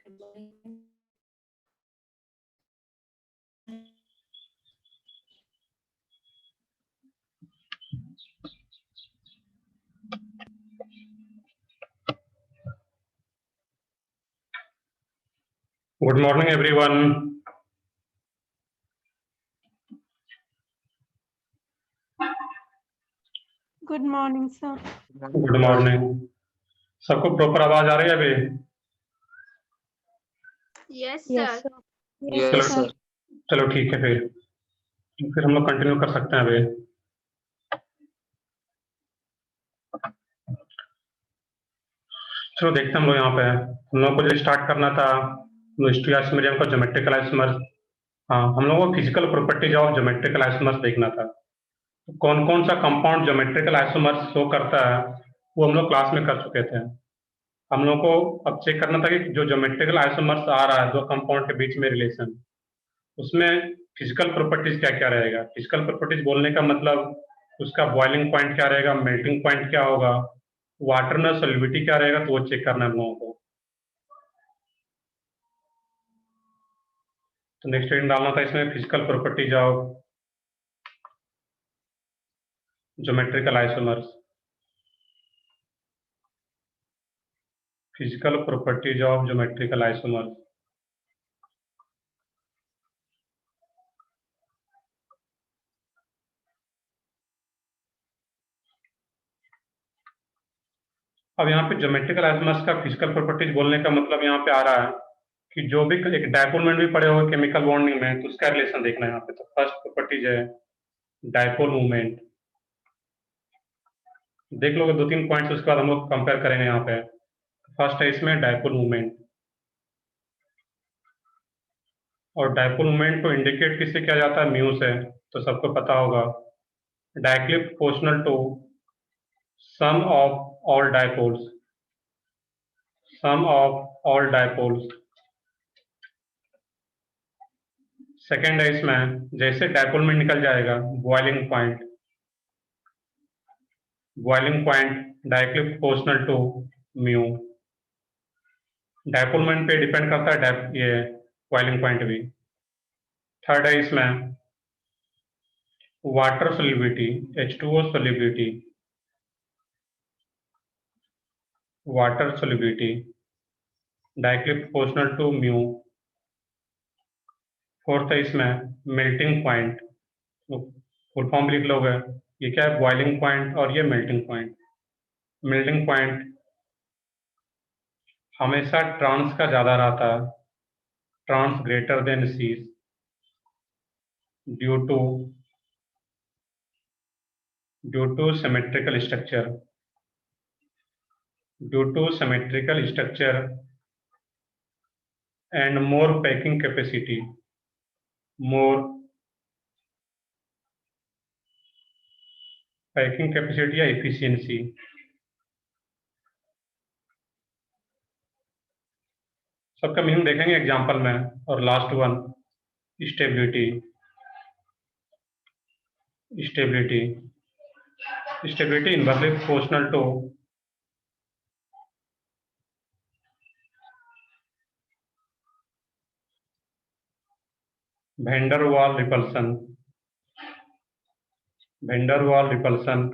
Good morning, everyone. Good morning sir. Good morning. सबको proper आवाज आ रही है अभी? Yes yes sir. सर। चलो चलो ठीक है, फिर हम लोग कंटिन्यू कर सकते हैं अभी। चलो देखते हैं हम लोग यहाँ पे। हम लोग को जो स्टार्ट करना था मीडियम का ज्योमेट्रिकल आइसोमर्स। हाँ, हम लोगों को physical properties of geometrical isomers देखना था। कौन कौन सा कंपाउंड ज्योमेट्रिकल आइसोमर्स शो करता है वो हम लोग क्लास में कर चुके थे। हम लोग को अब चेक करना था कि जो ज्योमेट्रिकल आइसोमर्स आ रहा है दो कंपाउंड के बीच में रिलेशन, उसमें फिजिकल प्रॉपर्टीज क्या क्या रहेगा। फिजिकल प्रॉपर्टीज बोलने का मतलब उसका बॉइलिंग पॉइंट क्या रहेगा, मेल्टिंग पॉइंट क्या होगा, वाटर में सॉल्युबिलिटी क्या रहेगा, तो वो चेक करना है हम लोगों को। तो नेक्स्ट हेडिंग डालना था इसमें physical properties of geometrical isomers. Physical properties of geometrical isomers. अब यहाँ पे ज्योमेट्रिकल आइसोमर्स का फिजिकल प्रॉपर्टीज बोलने का मतलब यहाँ पे आ रहा है कि जो भी एक डायपोल मोमेंट भी पड़े हुए केमिकल बॉन्डिंग में, तो उसका रिलेशन देखना है यहाँ पे। तो फर्स्ट प्रॉपर्टीज है डायपोल मूवमेंट। देख लोगे दो तीन पॉइंट्स, उसके बाद हम लोग कंपेयर करेंगे यहाँ पे। फर्स्ट है इसमें डायपोल मूवमेंट, और डायपोल मूवमेंट को इंडिकेट किससे किया जाता है, म्यू से। तो सबको पता होगा डायक्लिप proportional to sum of all dipoles. Sum of all dipoles. Second है इसमें जैसे डायपोल में निकल जाएगा बॉइलिंग पॉइंट। बॉइलिंग पॉइंट डायक्लिप proportional to mu. Dipole moment पे डिपेंड करता है ये बॉइलिंग पॉइंट भी। थर्ड है इसमें water solubility, H2O solubility. Water solubility डायक्लिप प्रोपोर्शनल टू म्यू। फोर्थ है इसमें मेल्टिंग पॉइंट। फुल फॉर्म लिख लोगे, ये क्या है, बॉइलिंग पॉइंट और ये मेल्टिंग पॉइंट। मेल्टिंग पॉइंट हमेशा ट्रांस का ज्यादा रहता है, trans greater than cis, due to symmetrical structure. Due to symmetrical structure and more packing capacity. More packing capacity या एफिशिएंसी। सबका मीनिंग देखेंगे एग्जांपल में। और last one stability. Stability stability inversely proportional to van der Waals repulsion. Van der Waals repulsion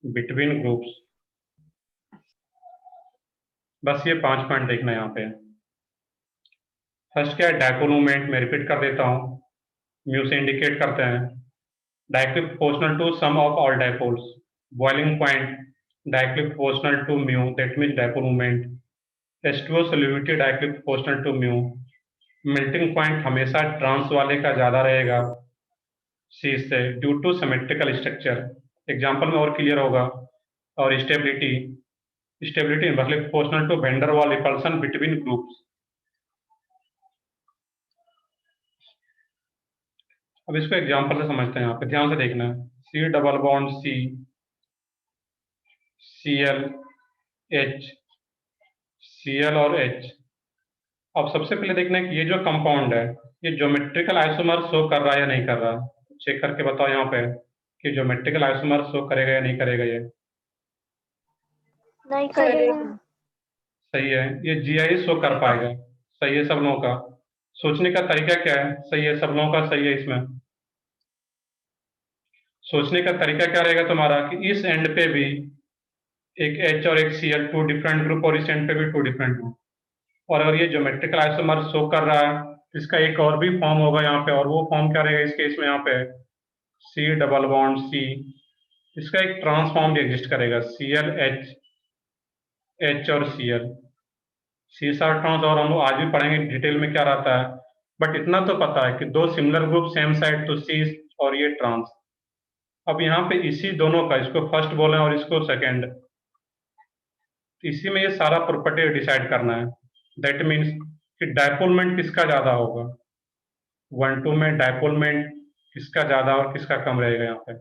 between groups. बस ये 5 point देखना है यहाँ पे। फर्स्ट क्या है, डायपोल मूवमेंट। मैं रिपीट कर देता हूँ, म्यू से इंडिकेट करते हैं। डायक्लिप proportional to sum of all dipoles. Boiling point डायक्लिप proportional to mu, that means dipole movement. H2O solubility डायक्लिप proportional to mu. Melting point हमेशा ट्रांस वाले का ज्यादा रहेगा सी से, due to symmetrical structure. Example में और क्लियर होगा। और stability inversely proportional to van der Waals repulsion between groups. अब इसको एग्जांपल से समझते हैं। यहाँ पे ध्यान से देखना है। C double bond C, Cl H, Cl और H। अब सबसे पहले देखना है कि ये जो कंपाउंड है ये ज्योमेट्रिकल आइसोमर शो कर रहा है या नहीं कर रहा। चेक करके बताओ यहाँ पे कि ज्योमेट्रिकल आइसोमर शो करेगा या नहीं करेगा। ये नहीं करेगा। सही है, ये जीआई शो कर पाएगा। सही है सब लोगों का। सोचने का तरीका क्या है? सही है, सब लोगों का सही है इसमें। सोचने का तरीका क्या रहेगा तुम्हारा कि इस एंड पे भी एक एच और एक सीएल, टू डिफरेंट ग्रुप, और इस एंड पे भी टू डिफरेंट ग्रुप। और अगर ये ज्योमेट्रिकल आइसोमर शो कर रहा है तो इसका एक और भी फॉर्म होगा यहाँ पे, और वो फॉर्म क्या रहेगा इस केस में? यहाँ पे सी डबल बॉन्ड सी, इसका एक ट्रांसफॉर्म भी एग्जिस्ट करेगा, सीएल एच, एच और सीएल, सी सार ट्रांस। और हम लोग आज भी पढ़ेंगे डिटेल में क्या रहता है, बट इतना तो पता है कि दो सिमिलर ग्रुप सेम साइड तो सी, और ये ट्रांस। अब यहाँ पे इसी दोनों का, इसको फर्स्ट बोले और इसको सेकेंड, इसी में ये सारा प्रॉपर्टी डिसाइड करना है। दैट मीन्स कि डायपोलमेंट किसका ज्यादा होगा, 1 2 में डायपोलमेंट किसका ज्यादा और किसका कम रहेगा यहाँ पे।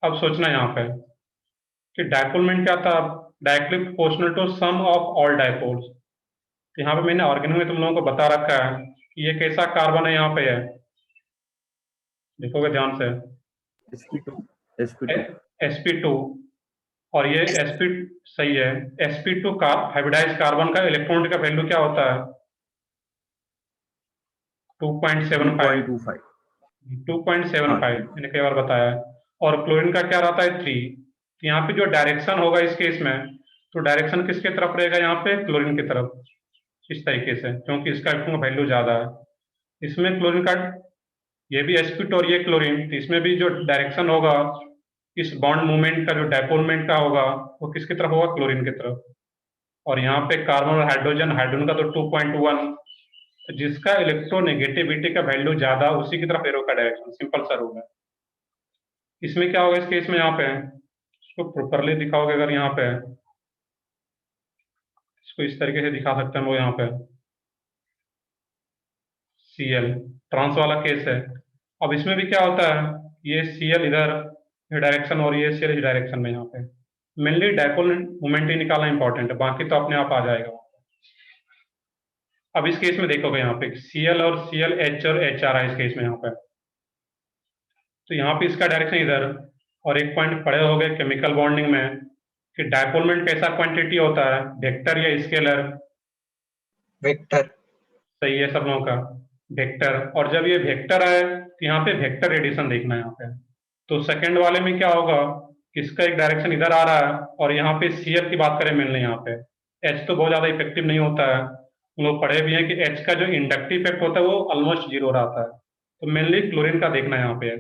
अब सोचना यहाँ पे कि डायपोलमेंट क्या था, directly proportional to sum of all dipoles. यहाँ पे मैंने ऑर्गेनो में तुम लोगों को बता रखा है कि ये कैसा कार्बन है, यहाँ पे है, देखोगे ध्यान से, sp2 sp2 sp2, और ये sp, सही है, sp2 का हाइब्रिडाइज कार्बन का इलेक्ट्रॉन का वैल्यू क्या होता है? 2.75, 2.75 मैंने कई बार बताया है। और क्लोरीन का क्या रहता है? 3। तो यहाँ पे जो डायरेक्शन होगा इस केस में, तो डायरेक्शन किसके तरफ रहेगा? यहाँ पे क्लोरीन की तरफ, इस तरीके से, क्योंकि इसका वैल्यू ज्यादा है। इसमें क्लोरीन का, ये भी sp2 और ये क्लोरीन, तो इसमें भी जो डायरेक्शन होगा इस बॉन्ड मूवमेंट का, जो डायपोलमेंट का होगा, वो किसकी तरफ होगा? क्लोरीन की तरफ। और यहाँ पे कार्बन और हाइड्रोजन, हाइड्रोजन का तो 2.1, तो जिसका इलेक्ट्रोनेगेटिविटी का वैल्यू ज्यादा, उसी की तरफ एरो का डायरेक्शन, सिंपल सा रूल है। इसमें क्या होगा इस केस में? यहाँ पे इसको प्रॉपरली दिखाओगे अगर, यहाँ पे इसको इस तरीके से दिखा सकते हैं हम लोग, यहाँ पे सीएल ट्रांस वाला केस है। अब इसमें भी क्या होता है, ये सीएल इधर डायरेक्शन और ये सीएल इस डायरेक्शन में। यहाँ पे मेनली डायपोल मोमेंट ही निकालना इंपॉर्टेंट है, बाकी तो अपने आप आ जाएगा। अब इस केस में देखोगे यहाँ पे सीएल और सीएल, एच और एच आ रहा है इस केस में यहाँ पे, तो यहाँ पे इसका डायरेक्शन इधर। और एक पॉइंट पढ़े हो गए केमिकल बॉन्डिंग में कि डायपोलमेंट कैसा क्वांटिटी होता है, वेक्टर या स्केलर? वेक्टर। सही है सब लोगों का, वेक्टर। और जब ये वेक्टर है तो यहाँ पे वेक्टर एडिशन देखना है यहाँ पे। तो सेकंड वाले में क्या होगा, इसका एक डायरेक्शन इधर आ रहा है, और यहाँ पे सीएल की बात करें मेनली, यहाँ पे एच तो बहुत ज्यादा इफेक्टिव नहीं होता है। हम लोग पढ़े भी हैं कि एच का जो इंडक्टिव इफेक्ट होता है वो ऑलमोस्ट जीरो रहता है। तो मेनली क्लोरीन का देखना है यहाँ पे।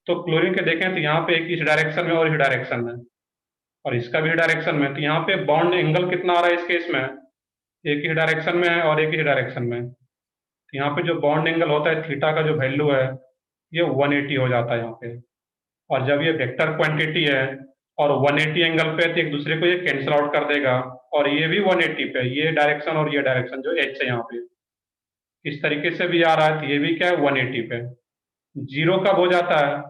तो क्लोरीन के देखें तो यहाँ पे एक इस डायरेक्शन में और इस डायरेक्शन में, और इसका भी डायरेक्शन में, तो यहाँ पे बॉन्ड एंगल कितना आ रहा है इस केस में? एक ही डायरेक्शन में है और एक ही डायरेक्शन में। तो यहाँ पे जो बॉन्ड एंगल होता है, थीटा का जो वैल्यू है, ये 180 हो जाता है यहाँ पे। और जब ये वेक्टर क्वांटिटी है और 180 एंगल पे, तो एक दूसरे को ये कैंसिल आउट कर देगा, और ये भी 180 पे, ये डायरेक्शन और ये डायरेक्शन जो एच है यहाँ पे इस तरीके से भी आ रहा है, तो ये भी क्या है? 180 पे। जीरो कब हो जाता है?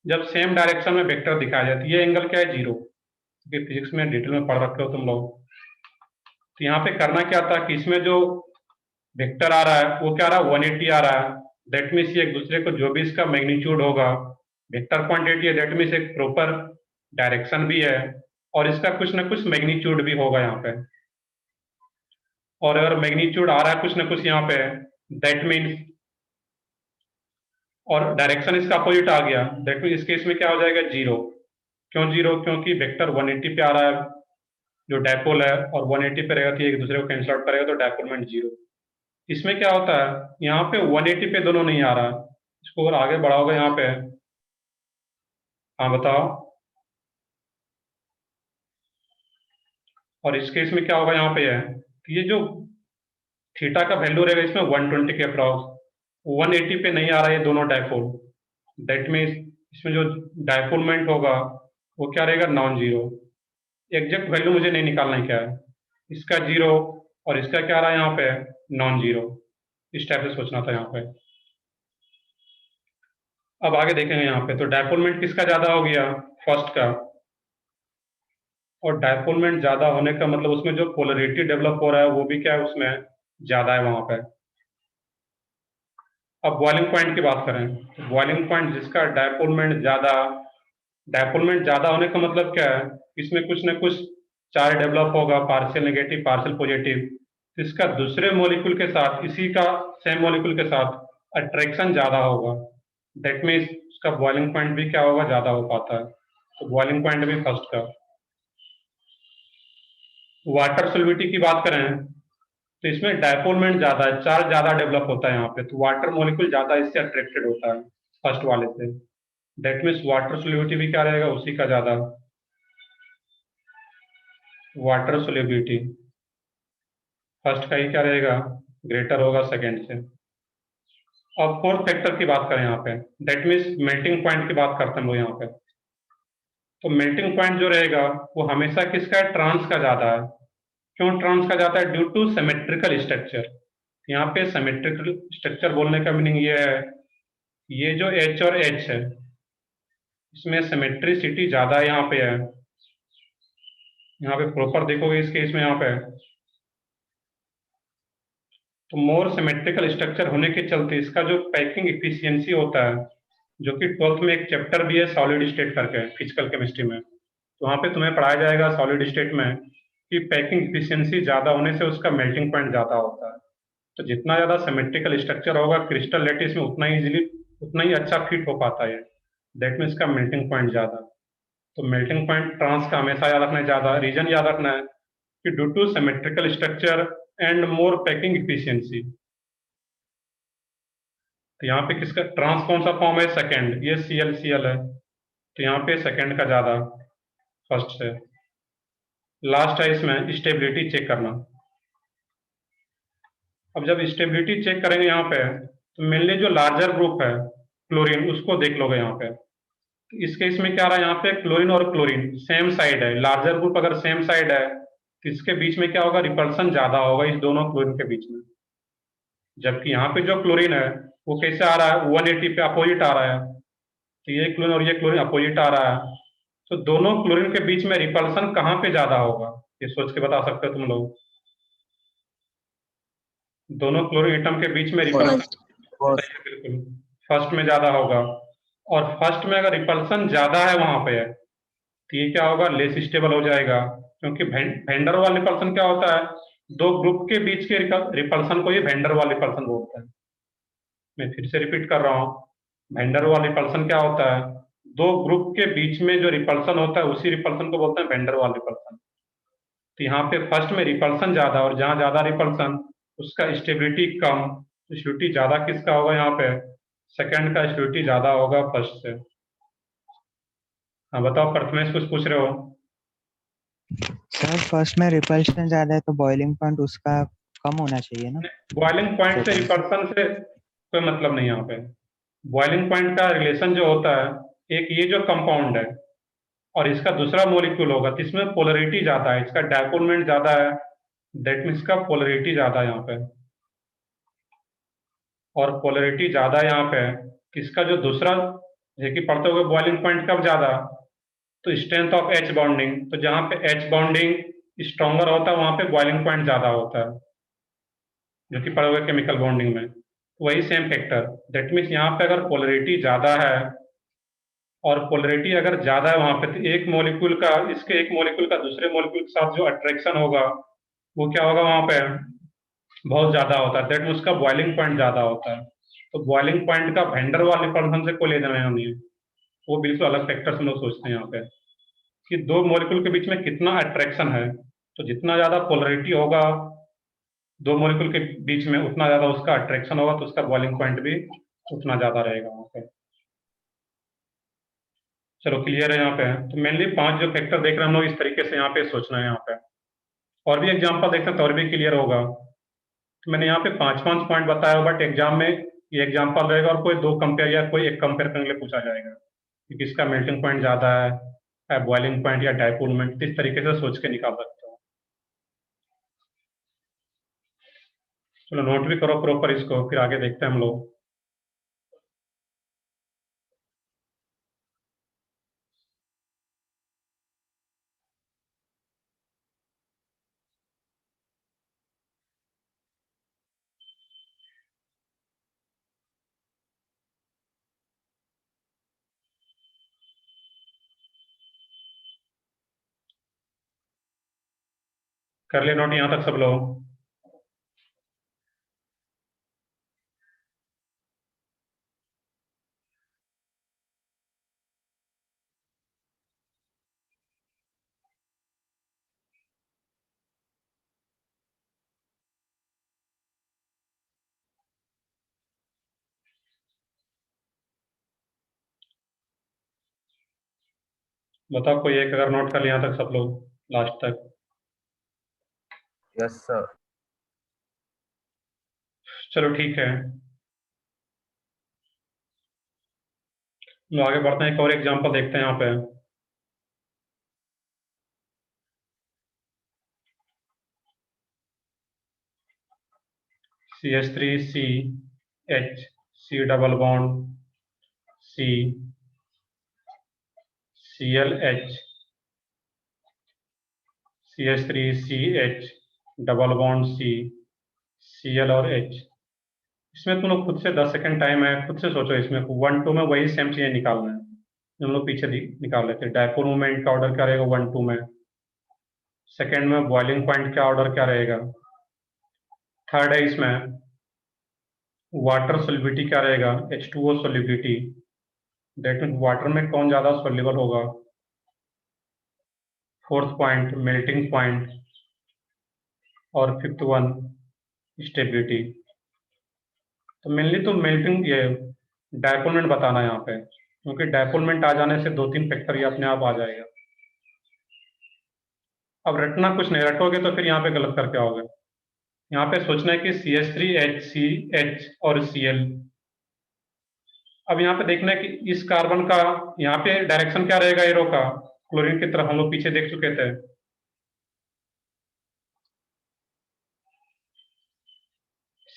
जब सेम डायरेक्शन में वेक्टर दिखाया जाता है। ये एंगल क्या है? जीरो, क्योंकि फिजिक्स में डिटेल में पढ़ रखे हो तुम लोग। तो यहाँ पे करना क्या था कि इसमें जो वेक्टर आ रहा है वो क्या आ रहा है? 180 आ रहा है। दैट मीन्स ये एक दूसरे को जो भी इसका मैग्नीट्यूड होगा, वेक्टर क्वांटिटी है, दैट मीन्स एक प्रॉपर डायरेक्शन भी है, और इसका कुछ ना कुछ मैग्नीट्यूड भी होगा यहाँ पे। और अगर मैग्नीट्यूड आ रहा है कुछ ना कुछ यहाँ पे, दैट मीन्स, और डायरेक्शन इसका अपोजिट आ गया, दैट मीन्स इस केस में क्या हो जाएगा? जीरो। क्यों जीरो? क्योंकि वेक्टर 180 पे आ रहा है जो डायपोल है, और 180 पे रहेगा तो एक दूसरे को कैंसिल आउट करेगा, तो डायपोलमेंट जीरो। इसमें क्या होता है, यहाँ पे 180 पे दोनों नहीं आ रहा, इसको अगर आगे बढ़ाओगे यहाँ पे, हाँ बताओ। और इस केस में क्या होगा यहाँ पे है, तो ये जो थीटा का वैल्यू रहेगा इसमें 120 के अप्रॉक्स, 180 पे नहीं आ रहा है ये दोनों डायपोल। दैट मीन्स इसमें जो डायपोलमेंट होगा वो क्या रहेगा? Non zero. एग्जैक्ट वैल्यू मुझे नहीं निकालना है क्या है, इसका जीरो और इसका क्या आ रहा है यहाँ पे? Non zero. इस टाइप से सोचना था यहाँ पे। अब आगे देखेंगे यहाँ पे, तो डायपोलमेंट किसका ज्यादा हो गया? फर्स्ट का। और डायपोलमेंट ज्यादा होने का मतलब उसमें जो पोलरिटी डेवलप हो रहा है वो भी क्या है? उसमें ज्यादा है वहां पे। अब बॉइलिंग पॉइंट की बात करें, तो बॉइलिंग पॉइंट जिसका डायपोलमेंट ज्यादा, डायपोलमेंट ज्यादा होने का मतलब क्या है? इसमें कुछ ना कुछ चार्ज डेवलप होगा, पार्शियल नेगेटिव, पार्शियल पॉजिटिव, तो इसका दूसरे मॉलिक्यूल के साथ, इसी का सेम मॉलिक्यूल के साथ अट्रैक्शन ज्यादा होगा। दैट मीन्स उसका बॉइलिंग पॉइंट भी क्या होगा, ज्यादा हो पाता है। तो बॉइलिंग पॉइंट भी फर्स्ट का। वाटर सोलिबिलिटी की बात करें तो इसमें डायपोलमेंट ज्यादा है, चार्ज ज्यादा डेवलप होता है यहाँ पे, तो वाटर मॉलिक्यूल ज्यादा इससे अट्रैक्टेड होता है फर्स्ट वाले से। दैट मीन्स वाटर सोलिबिलिटी भी क्या रहेगा, उसी का ज्यादा। वाटर सोलिबिलिटी फर्स्ट का ही क्या रहेगा, ग्रेटर होगा सेकेंड से। अब फोर्थ फैक्टर की बात करें यहाँ पे, दैट मीन्स मेल्टिंग पॉइंट की बात करते हैं हम लोग यहाँ पे। तो मेल्टिंग पॉइंट जो रहेगा वो हमेशा किसका है, ट्रांस का ज्यादा है। क्यों ट्रांस का ज्यादा है, ड्यू टू सिमेट्रिकल स्ट्रक्चर। यहाँ पे सिमेट्रिकल स्ट्रक्चर बोलने का मीनिंग ये है, ये जो H और H है इसमें सिमेट्रिसिटी ज्यादा यहाँ पे है। यहाँ पे प्रॉपर देखोगे इस केस में यहाँ पे, तो मोर सिमेट्रिकल स्ट्रक्चर होने के चलते इसका जो पैकिंग इफिशियंसी होता है, जो कि 12th में एक चैप्टर भी है सॉलिड स्टेट करके फिजिकल केमिस्ट्री में, तो वहाँ पे तुम्हें पढ़ाया जाएगा सॉलिड स्टेट में कि पैकिंग इफिशियंसी ज्यादा होने से उसका मेल्टिंग पॉइंट ज्यादा होता है। तो जितना ज्यादा सिमेट्रिकल स्ट्रक्चर होगा क्रिस्टल लैटिस में, उतना ही इजीली, उतना ही अच्छा फिट हो पाता है। दैट मीन्स का मेल्टिंग पॉइंट ज्यादा। तो मेल्टिंग पॉइंट ट्रांस का हमेशा याद रखना है, ज्यादा रीजन याद रखना है कि due to symmetrical structure and more packing efficiency. तो यहाँ पे किसका ट्रांस कौन सा फॉर्म है, सेकेंड, ये ClCl है, तो यहाँ पे सेकेंड का ज्यादा फर्स्ट से। लास्ट है इसमें स्टेबिलिटी चेक करना। अब जब स्टेबिलिटी चेक करेंगे यहाँ पे, तो मेनली जो लार्जर ग्रुप है क्लोरीन, उसको देख लोगे यहाँ पे। तो इस केस में क्या रहा है, यहाँ पे क्लोरीन और क्लोरीन सेम साइड है, लार्जर ग्रुप अगर सेम साइड है तो इसके बीच में क्या होगा, रिपल्सन ज्यादा होगा इस दोनों क्लोरीन के बीच में। जबकि यहाँ पे जो क्लोरीन है वो कैसे आ रहा है, 180 पे अपोजिट आ रहा है, तो ये क्लोरीन और ये क्लोरीन अपोजिट आ रहा है। तो दोनों क्लोरीन के बीच में रिपल्सन कहाँ पे ज्यादा होगा, ये सोच के बता सकते हो तुम लोग। दोनों क्लोरीन एटम के बीच में रिपल्सन, First. फर्स्ट। सही है बिल्कुल, फर्स्ट में ज्यादा होगा। और फर्स्ट में अगर रिपल्सन ज्यादा है वहां पे, तो ये क्या होगा, लेस स्टेबल हो जाएगा। क्योंकि वेंडर वाल रिपल्सन क्या होता है, दो ग्रुप के बीच के रिपल्सन को ये वेंडर वाल रिपल्सन बोलते हैं। मैं फिर से रिपीट कर रहा हूँ, वेंडर वाल रिपल्सन क्या होता है, दो ग्रुप के बीच में जो रिपल्सन होता है उसी रिपल्सन को बोलते हैं वेंडर वाल रिपल्सन। तो यहाँ पे फर्स्ट में रिपल्सन ज्यादा, और जहां ज्यादा रिपल्सन उसका स्टेबिलिटी कम, तो स्टेबिलिटी ज्यादा किसका होगा यहाँ पे, सेकंड का स्टेबिलिटी ज्यादा होगा फर्स्ट से। हाँ बताओ प्रथमेश, कुछ पूछ रहे हो। सर फर्स्ट में रिपल्शन ज्यादा है तो बॉइलिंग पॉइंट उसका कम होना चाहिए ना। बॉइलिंग पॉइंट से सेकंड से रिपल्सन से कोई मतलब नहीं यहाँ पे। बॉइलिंग पॉइंट का रिलेशन जो होता है, एक ये जो कंपाउंड है और इसका दूसरा मॉलिक्यूल होगा, तो इसमें पोलरिटी ज्यादा है, इसका डायपोलमेंट ज्यादा है, दैट मीन्स का पोलरिटी ज्यादा है यहाँ पे। और पोलरिटी ज्यादा है यहाँ पे, इसका जो दूसरा, ये कि पढ़ते हुए बॉइलिंग पॉइंट कब ज्यादा, तो स्ट्रेंथ ऑफ H बॉन्डिंग, तो जहाँ पे H बॉन्डिंग स्ट्रॉन्गर होता है वहां पे बॉइलिंग पॉइंट ज्यादा होता है, जो कि पढ़े हुए केमिकल बॉन्डिंग में। वही सेम फैक्टर, दैट मीन्स यहाँ पे अगर पोलरिटी ज्यादा है, और पोलरिटी अगर ज्यादा है वहां पे, तो एक मॉलिक्यूल का, इसके एक मॉलिक्यूल का दूसरे मॉलिक्यूल के साथ जो अट्रैक्शन होगा वो क्या होगा वहां पे, बहुत ज्यादा होता है। दैट मीन्स उसका बॉइलिंग पॉइंट ज्यादा होता है। तो बॉइलिंग पॉइंट का वेंडर वाल रिपल्सन से कोई लेना देना नहीं है, वो बिल्कुल अलग फैक्टर हम लोग सोचते हैं यहाँ पे कि दो मॉलिक्यूल के बीच में कितना अट्रैक्शन है। तो जितना ज्यादा पोलरिटी होगा दो मॉलिक्यूल के बीच में, उतना ज्यादा उसका अट्रैक्शन होगा, तो उसका बॉइलिंग पॉइंट भी उतना ज्यादा रहेगा वहां पे। चलो क्लियर है यहाँ पे। तो मेनली 5 जो फैक्टर देख रहे हैं हम लोग, इस तरीके से यहाँ पे सोचना है यहाँ पे। और भी एग्जाम्पल देखते हैं तो और भी क्लियर होगा। तो मैंने यहाँ पे 5 पॉइंट बताया, बट एग्जाम में ये एग्जाम्पल रहेगा और कोई दो कंपेयर या कोई एक कंपेयर करने के लिए पूछा जाएगा कि किसका मेल्टिंग पॉइंट ज्यादा है, बॉइलिंग पॉइंट या डायपोलमेंट, इस तरीके से सोच के निकाल सकते हो। चलो नोट भी करो प्रॉपर इसको, फिर आगे देखते हैं हम लोग। कर लिए नोट यहाँ तक सब लोग? बताओ कोई एक अगर नोट कर लिया यहाँ तक सब लोग लास्ट तक? Yes, sir. चलो ठीक है, आगे बढ़ते हैं। एक और एग्जांपल देखते हैं यहाँ पे। CH3CH, C double bond C, ClH, CH3CH double bond C, Cl और H। इसमें तुम लोग खुद से 10 सेकंड टाइम है, खुद से सोचो। इसमें 1 2 में वही सेम चीजें निकालना है जो हम लोग पीछे निकाल लेते हैं। डायपोल मूवमेंट का ऑर्डर क्या रहेगा 1 2 में। सेकंड में बॉइलिंग पॉइंट का ऑर्डर क्या रहेगा। थर्ड है इसमें वाटर सोल्युबिलिटी क्या रहेगा, H2O solubility. That mean water में कौन ज्यादा सोल्यूबल होगा। फोर्थ पॉइंट मेल्टिंग पॉइंट, और फिफ्थ वन स्टेबिलिटी। तो मेनली तो मेल्टिंग ये डायपोलमेंट बताना है यहाँ पे, क्योंकि डायपोलमेंट आ जाने से 2 3 फैक्टर ये अपने आप आ जाएगा। अब रटना कुछ नहीं, रटोगे तो फिर यहाँ पे गलत करके आओगे। यहाँ पे सोचना है कि CH3HCH और Cl। अब यहाँ पे देखना है कि इस कार्बन का यहाँ पे डायरेक्शन क्या रहेगा एरो का, क्लोरीन की तरफ। हम लोग पीछे देख चुके थे।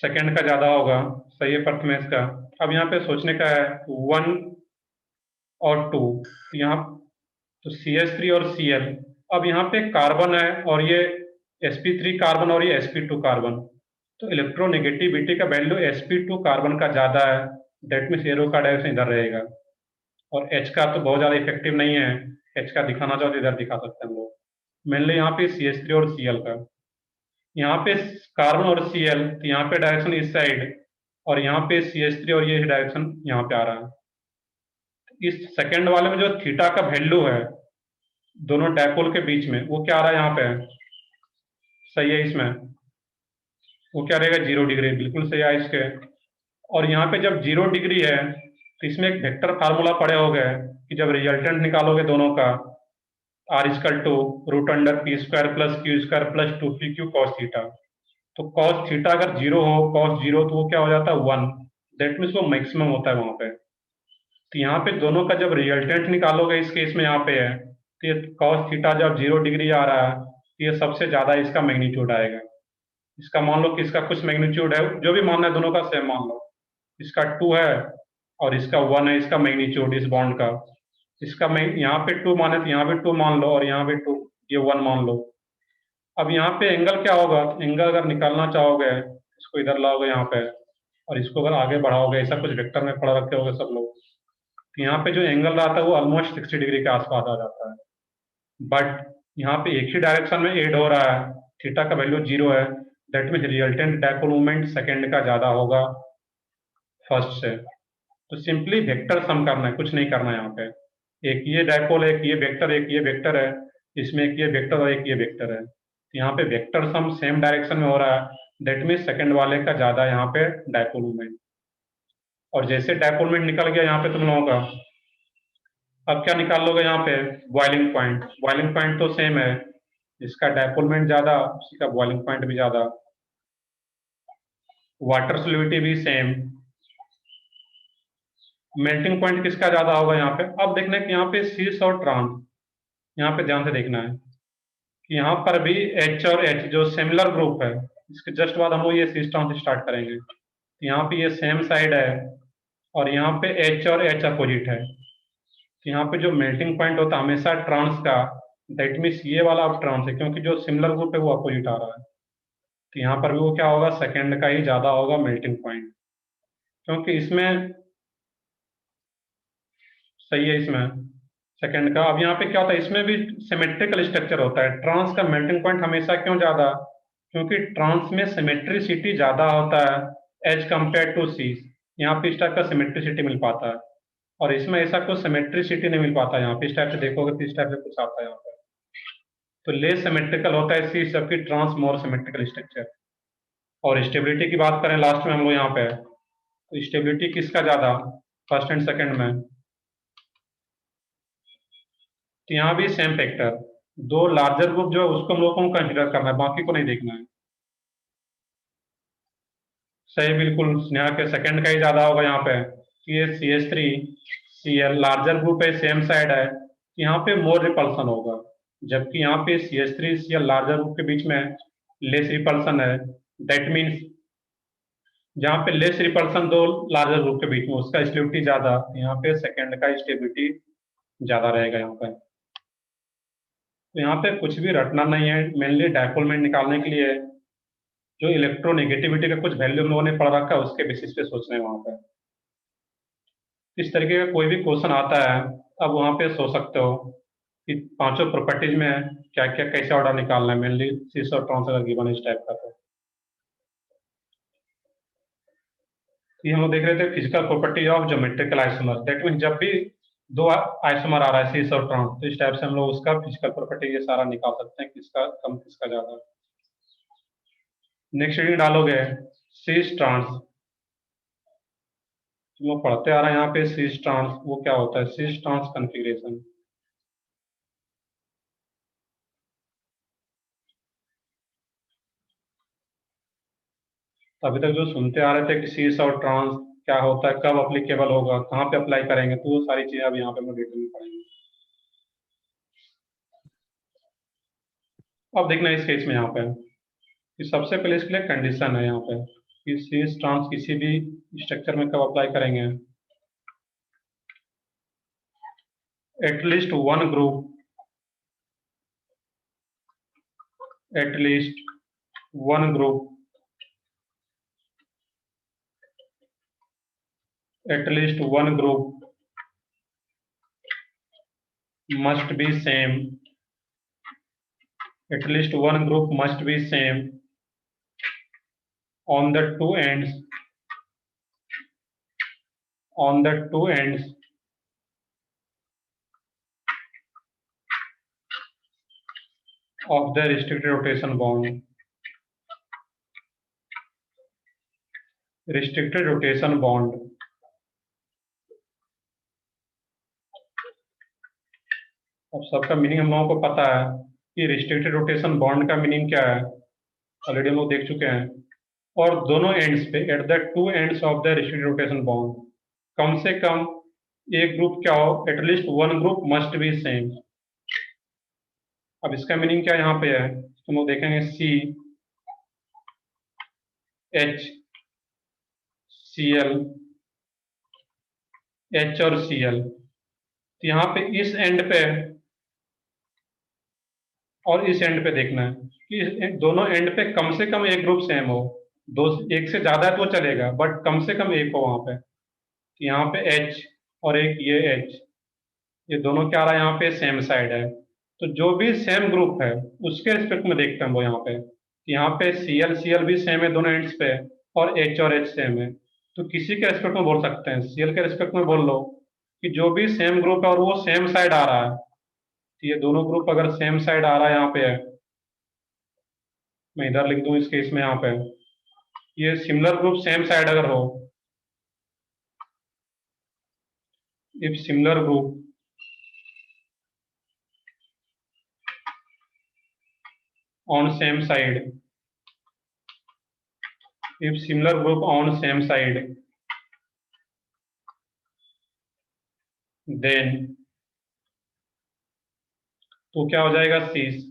सेकंड का ज्यादा होगा, सही है प्रथमेश का। अब यहाँ पे सोचने का है 1 और 2, यहाँ तो CH3 और Cl। अब यहाँ पे कार्बन है और ये sp3 कार्बन और ये sp2 कार्बन, तो इलेक्ट्रोनेगेटिविटी का वैल्यू sp2 कार्बन का ज्यादा है। दैट मीन्स एरो का डायरेक्शन इधर रहेगा। और H का तो बहुत ज्यादा इफेक्टिव नहीं है, H का दिखाना चाहो तो इधर दिखा सकते हैं हम लोग। मेनली यहाँ पे CH3 और Cl का, यहाँ पे कार्बन और Cl, तो यहाँ पे डायरेक्शन इस साइड, और यहाँ पे CH3 और ये डायरेक्शन यहाँ पे आ रहा है। इस सेकंड वाले में जो थीटा का वैल्यू है दोनों डायपोल के बीच में, वो क्या आ रहा है यहाँ पे, सही है इसमें। वो क्या रहेगा 0 डिग्री, बिल्कुल सही है इसके। और यहाँ पे जब 0 डिग्री है तो इसमें एक वेक्टर फार्मूला पड़े हो गए कि जब रिजल्टेंट निकालोगे दोनों का, R equal to root under P square plus Q square plus 2pq cos theta. तो कॉस थीटा अगर 0 हो, कॉस 0 तो वो क्या हो जाता है 1। दैट मीन्स वो मैक्सिमम होता है वहां पे। तो यहाँ पे दोनों का जब रिजल्टेंट निकालोगे, इस केस में यहाँ पे है, तो ये कॉस थीटा जब 0 डिग्री आ रहा है तो ये सबसे ज्यादा इसका मैग्नीट्यूड आएगा। इसका मान लो कि इसका कुछ मैग्नीट्यूड है, जो भी मानना है दोनों का सेम मान लो। इसका 2 है और इसका 1 है, इसका मैग्नीट्यूड इस बॉन्ड का। इसका मैं यहाँ पे 2 माने तो यहाँ पे 2 मान लो, और यहाँ पे 2, ये 1 मान लो। अब यहाँ पे एंगल क्या होगा, एंगल अगर निकालना चाहोगे इसको इधर लाओगे यहाँ पे, और इसको अगर आगे बढ़ाओगे, ऐसा कुछ वेक्टर में पढ़ा रखे होगे सब लोग, तो यहाँ पे जो एंगल रहता है वो ऑलमोस्ट 60 डिग्री के आसपास आ जाता है। बट यहाँ पे एक ही डायरेक्शन में एड हो रहा है, थीटा का वैल्यू 0 है। That mean resultant dipole movement second का ज्यादा होगा फर्स्ट से। तो सिंपली वेक्टर सम करना है, कुछ नहीं करना है यहाँ पे। एक ये डायपोल है, एक ये वेक्टर, एक ये वेक्टर है, इसमें एक ये वेक्टर और एक ये वेक्टर है। तो यहाँ पे वेक्टर सम सेम डायरेक्शन में हो रहा है। दैट मीन सेकंड वाले का ज्यादा यहाँ पे डायपोल मूवमेंट। और जैसे डायपोल मूवमेंट निकल गया यहाँ पे तुम लोगों का, अब क्या निकाल लोगे यहाँ पे, बॉइलिंग पॉइंट। बॉइलिंग पॉइंट तो सेम है, इसका डायपोल मूवमेंट ज्यादा, उसका बॉइलिंग पॉइंट भी ज्यादा। वाटर सोल्युबिलिटी भी सेम। मेल्टिंग पॉइंट किसका ज्यादा होगा यहाँ पे। अब देखना है कि यहाँ पे सीस और ट्रांस, यहाँ पे ध्यान से देखना है कि यहाँ पर भी H और H जो सिमिलर ग्रुप है, इसके जस्ट बाद हम लोग ये सीस ट्रांस स्टार्ट करेंगे। तो यहाँ पे ये सेम साइड है और यहाँ पे H और H अपोजिट है। तो यहाँ पे जो मेल्टिंग पॉइंट होता है हमेशा ट्रांस का, दैट मीन्स ये वाला अब ट्रांस है, क्योंकि जो सिमिलर ग्रुप है वो अपोजिट आ रहा है। तो यहाँ पर भी वो क्या होगा, सेकेंड का ही ज्यादा होगा मेल्टिंग पॉइंट, क्योंकि इसमें सही है इसमें सेकंड का। अब यहाँ पे क्या होता है, इसमें भी सिमेट्रिकल स्ट्रक्चर होता है। ट्रांस का मेल्टिंग पॉइंट हमेशा क्यों ज्यादा? क्योंकि ट्रांस में सिमेट्रिसिटी ज्यादा होता है एज कंपेयर टू सी। यहाँ पे इस टाइप का सिमेट्रिसिटी मिल पाता है, और इसमें ऐसा कुछ सिमेट्रिसिटी नहीं मिल पाता। यहाँ पे इस टाइप से देखोगे तो इस टाइप से कुछ आता है यहाँ पे, तो लेस सिमेट्रिकल होता है सी, सबकी ट्रांस मोर सिमेट्रिकल स्ट्रक्चर। और स्टेबिलिटी की बात करें लास्ट में हम लोग यहाँ पे, तो स्टेबिलिटी किसका ज्यादा फर्स्ट एंड सेकंड में? तो यहाँ भी सेम फैक्टर, दो लार्जर ग्रुप जो है उसको हम लोग को कंसिडर करना है, बाकी को नहीं देखना है। सही, बिल्कुल स्नेहा के सेकंड का ही ज्यादा होगा यहाँ पे। ये CH3Cl लार्जर ग्रुप है, सेम साइड है, यहाँ पे मोर रिपल्सन होगा। जबकि यहाँ पे CH3Cl लार्जर ग्रुप के बीच में लेस रिपल्सन है। दैट मीन्स जहाँ पे लेस रिपल्सन दो लार्जर ग्रुप के बीच में, उसका स्टेबिलिटी ज्यादा, यहाँ पे सेकंड का स्टेबिलिटी ज्यादा रहेगा यहाँ पे। तो यहाँ पे कुछ भी रटना नहीं है, मेनली डायपोल मोमेंट निकालने के लिए जो इलेक्ट्रोनेगेटिविटी का कुछ वैल्यू हम लोगों ने पढ़ रखा है उसके बेसिस पे सोचना है वहां पे। इस तरीके का कोई भी क्वेश्चन आता है, अब वहां पे सोच सकते हो कि पांचों प्रॉपर्टीज में क्या क्या कैसे ऑर्डर निकालना है, मेनली सिस और ट्रांस अगर गिवन इस टाइप का। तो ये हम लोग देख रहे थे physical property of geometrical isomer. That mean जब भी दो आइसोमर आ रहा है सिस और ट्रांस, तो इस टाइप से हम लोग उसका फिजिकल प्रॉपर्टी ये सारा निकाल सकते हैं, किसका कम किसका ज्यादा। नेक्स्ट रीडिंग डालोगे सिस ट्रांस, तुम लोग पढ़ते आ रहे हैं यहाँ पे सिस ट्रांस, वो क्या होता है सिस ट्रांस कॉन्फ़िगरेशन। अभी तक जो सुनते आ रहे थे कि सिस और ट्रांस क्या होता है, कब अप्लीकेबल होगा, कहाँ पे अप्लाई करेंगे, तो वो सारी चीजें अब यहाँ पे हम डिटेल में पढ़ेंगे। अब देखना इस केस में यहाँ पे कि सबसे पहले इसके लिए कंडीशन है यहाँ पे कि सिस ट्रांस किसी भी स्ट्रक्चर में कब अप्लाई करेंगे। At least one group, at least one group, at least one group must be same, at least one group must be same on the two ends, on the two ends of the restricted rotation bond, restricted rotation bond। अब सबका meaning हम लोगों को पता है कि restricted rotation bond का meaning क्या है, ऑलरेडी हम लोग देख चुके हैं। और दोनों एंड्स पे, at the two ends of the restricted rotation bond, कम से कम एक ग्रुप क्या हो, at least one group must be same. अब इसका मीनिंग क्या यहाँ पे है, तो हम लोग देखेंगे CH Cl, H और Cl, तो यहाँ पे इस एंड पे और इस एंड पे देखना है कि दोनों एंड पे कम से कम एक ग्रुप सेम हो। दो, एक से ज्यादा है तो चलेगा, बट कम से कम एक हो वहां पे। यहाँ पे H और एक ये H, ये दोनों क्या आ रहा है यहाँ पे सेम साइड है, तो जो भी सेम ग्रुप है उसके रिस्पेक्ट में देखते हैं वो यहाँ पे। यहाँ पे Cl भी सेम है दोनों एंड्स पे, और H सेम है, तो किसी के रिस्पेक्ट में बोल सकते हैं, Cl के रिस्पेक्ट में बोल लो कि जो भी सेम ग्रुप है और वो सेम साइड आ रहा है, तो ये दोनों ग्रुप अगर सेम साइड आ रहा है यहाँ पे है, मैं इधर लिख दूं इस केस में यहाँ पे, ये सिमिलर ग्रुप सेम साइड अगर हो, if similar group on same side, if similar group on same side, then तो क्या हो जाएगा सीस।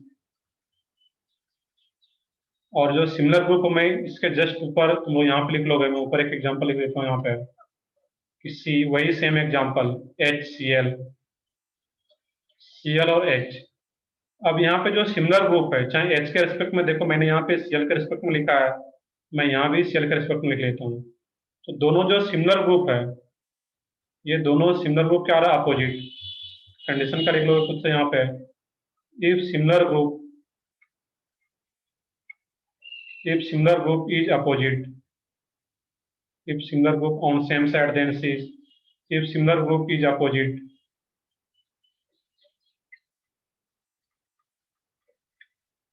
और जो सिमिलर ग्रुप मैं इसके जस्ट ऊपर तुम लोग यहाँ पे लिख लोगे, मैं ऊपर एक एग्जांपल लिख देता हूँ यहाँ पे कि सी, वही सेम एग्जांपल HCl, Cl और H। अब यहाँ पे जो सिमिलर ग्रुप है, चाहे H के रिस्पेक्ट में देखो, मैंने यहाँ पे Cl के रिस्पेक्ट में लिखा है, मैं यहाँ भी Cl के रिस्पेक्ट में लिख लेता हूँ। तो दोनों जो सिमिलर ग्रुप है, ये दोनों सिमिलर ग्रुप क्या आ रहा है, अपोजिट। कंडीशन का लिख लो खुद से यहाँ पे, if similar group is opposite, if similar group on same side then C, if similar group is opposite,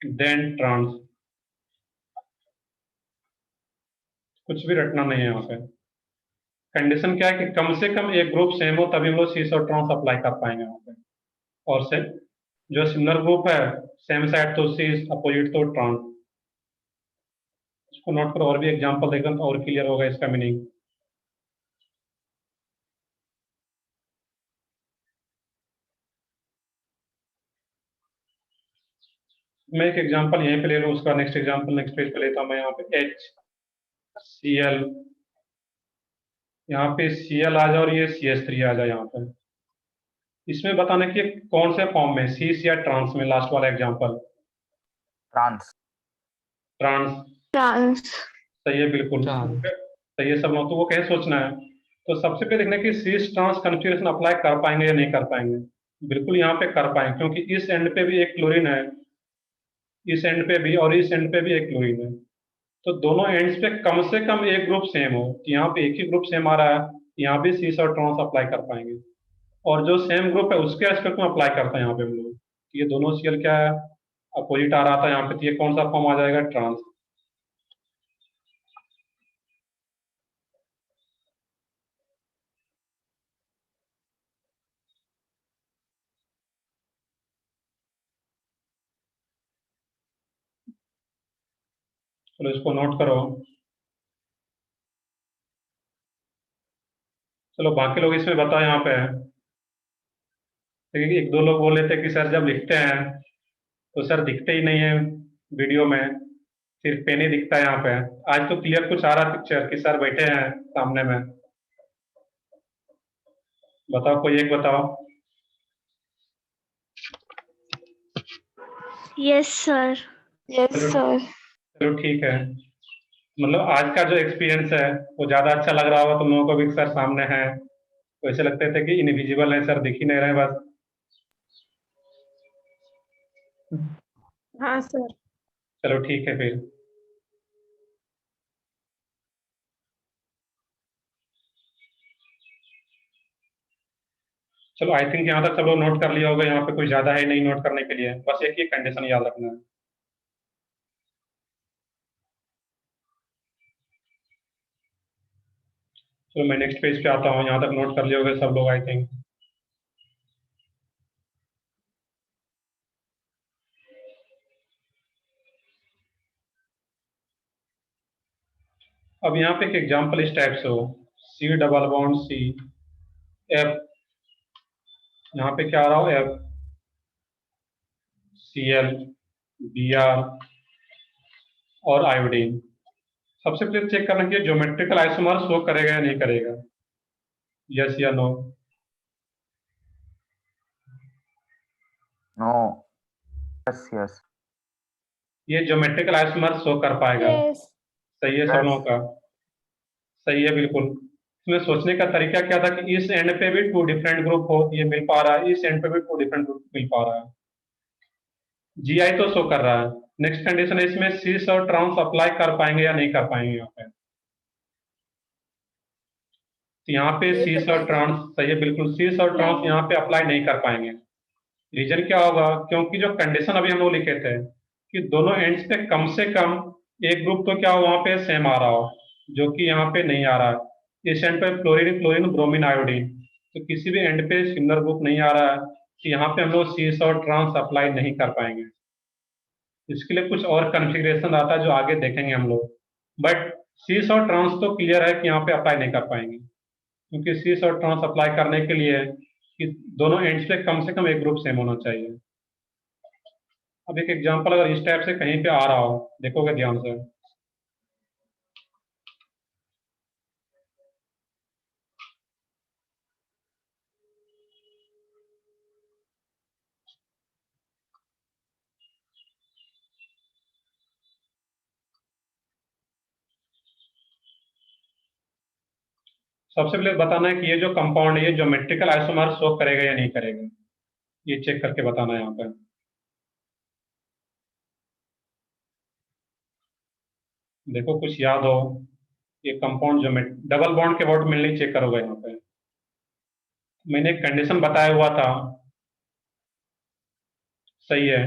then trans, कुछ भी रटना नहीं है यहाँ पे। कंडीशन क्या है कि कम से कम एक ग्रुप सेम हो तभी हम लोग सीस और ट्रांस अप्लाई कर पाएंगे यहाँ पे, और से जो सिमिलर ग्रुप है सेम साइड तो सीस, अपोजिट तो ट्रांस। इसको नोट करो, और भी एग्जांपल देखना तो और क्लियर होगा इसका मीनिंग। मैं एक एग्जांपल यहीं पे ले लूँ, उसका नेक्स्ट एग्जांपल नेक्स्ट पेज पे लेता हूँ मैं। यहाँ पे HCl, यहाँ पे Cl आ जाए और ये CH3 आ जाए यहाँ पे। इसमें बताना कि कौन से फॉर्म में, सीस या ट्रांस में, लास्ट वाला एग्जांपल ट्रांस। Trans trans. सही है, बिल्कुल सही है सब लोग। तो वो कैसे सोचना है, तो सबसे पहले देखना है कि सीस ट्रांस कन्फिग्रेशन अप्लाई कर पाएंगे या नहीं कर पाएंगे। बिल्कुल यहाँ पे कर पाएंगे, क्योंकि इस एंड पे भी एक क्लोरीन है, इस एंड पे भी, और इस एंड पे भी एक क्लोरीन है। तो दोनों एंड्स पे कम से कम एक ग्रुप सेम हो, कि यहाँ पे एक ही ग्रुप सेम आ रहा है, यहाँ भी सीस और ट्रांस अप्लाई कर पाएंगे। और जो सेम ग्रुप है उसके एस्पेक्ट में अप्लाई करते हैं यहाँ पे हम लोग। ये दोनों सीएल क्या है, अपोजिट आ रहा था यहाँ पे, तो ये कौन सा फॉर्म आ जाएगा, ट्रांस। चलो इसको नोट करो। चलो बाकी लोग इसमें बताओ यहाँ पे। देखिए एक दो लोग बोल रहे थे कि सर जब लिखते हैं तो सर दिखते ही नहीं है वीडियो में, सिर्फ पेन ही दिखता है यहाँ पे। आज तो क्लियर कुछ आ रहा पिक्चर कि सर बैठे हैं सामने में। बताओ, कोई एक बताओ। Yes sir. Yes sir. चलो ठीक है, मतलब आज का जो एक्सपीरियंस है वो ज्यादा अच्छा लग रहा होगा तुम लोगों को भी, सर सामने है। तो ऐसे लगते थे कि इनविजिबल है, सर दिख ही नहीं रहे बस। हाँ सर। चलो ठीक है फिर। चलो आई थिंक यहाँ तक सब लोग नोट कर लिया होगा, यहाँ पे कोई ज्यादा है नहीं नोट करने के लिए, बस एक ही कंडीशन याद रखना है। चलो मैं नेक्स्ट पेज पे आता हूँ, यहाँ तक नोट कर लिए होगे सब लोग आई थिंक। अब यहाँ पे एक एग्जांपल इस टाइप से हो, C double bond C F, यहाँ पे क्या आ रहा हो, F Cl Br और आयोडीन। सबसे पहले चेक करना कि ज्योमेट्रिकल आइसोमर शो करेगा या नहीं करेगा, यस या नो। नो। Yes yes. ये ज्योमेट्रिकल आइसोमर शो कर पाएगा। यस। सही है सब लोगों का, सही है बिल्कुल। इसमें सोचने का तरीका क्या था कि इस एंड पे भी टू डिफरेंट ग्रुप हो, ये मिल पा रहा है, इस एंड पे भी टू डिफरेंट ग्रुप मिल पा रहा है। जीआई तो शो कर रहा है। नेक्स्ट कंडीशन है इसमें सीस और ट्रांस अप्लाई कर पाएंगे या नहीं कर पाएंगे यहाँ पे। तो यहाँ पे सीस और ट्रांस, सही है बिल्कुल, सीस और ट्रांस यहाँ पे अप्लाई नहीं कर पाएंगे। रीजन क्या होगा, क्योंकि जो कंडीशन अभी हम लोग लिखे थे कि दोनों एंड्स पे कम से कम एक ग्रुप तो क्या हो वहां पे सेम आ रहा हो, जो कि यहाँ पे नहीं आ रहा है। इस एंड पे फ्लोरीन क्लोरीन ब्रोमीन आयोडीन, तो किसी भी एंड पे सिमिलर ग्रुप नहीं आ रहा है, तो यहाँ पे हम लोग सीस और ट्रांस अप्लाई नहीं कर पाएंगे। इसके लिए कुछ और कॉन्फ़िगरेशन आता है जो आगे देखेंगे हम लोग, बट सीस और ट्रांस तो क्लियर है कि यहाँ पे अप्लाई नहीं कर पाएंगे, क्योंकि सीस और ट्रांस अप्लाई करने के लिए कि दोनों एंड्स पे कम से कम एक ग्रुप सेम होना चाहिए। अब एक एग्जांपल अगर इस टाइप से कहीं पे आ रहा हो, देखोगे ध्यान से। सबसे पहले बताना है कि ये जो कंपाउंड है ये ज्योमेट्रिकल आइसोमर शो करेगा या नहीं करेगा। ये चेक करके बताना है यहाँ पे। देखो कुछ याद हो, ये कंपाउंड ज्योमेट्री डबल बॉन्ड के अबाउट मिलने चेक करोगे यहाँ पे। मैंने एक कंडीशन बताया हुआ था, सही है,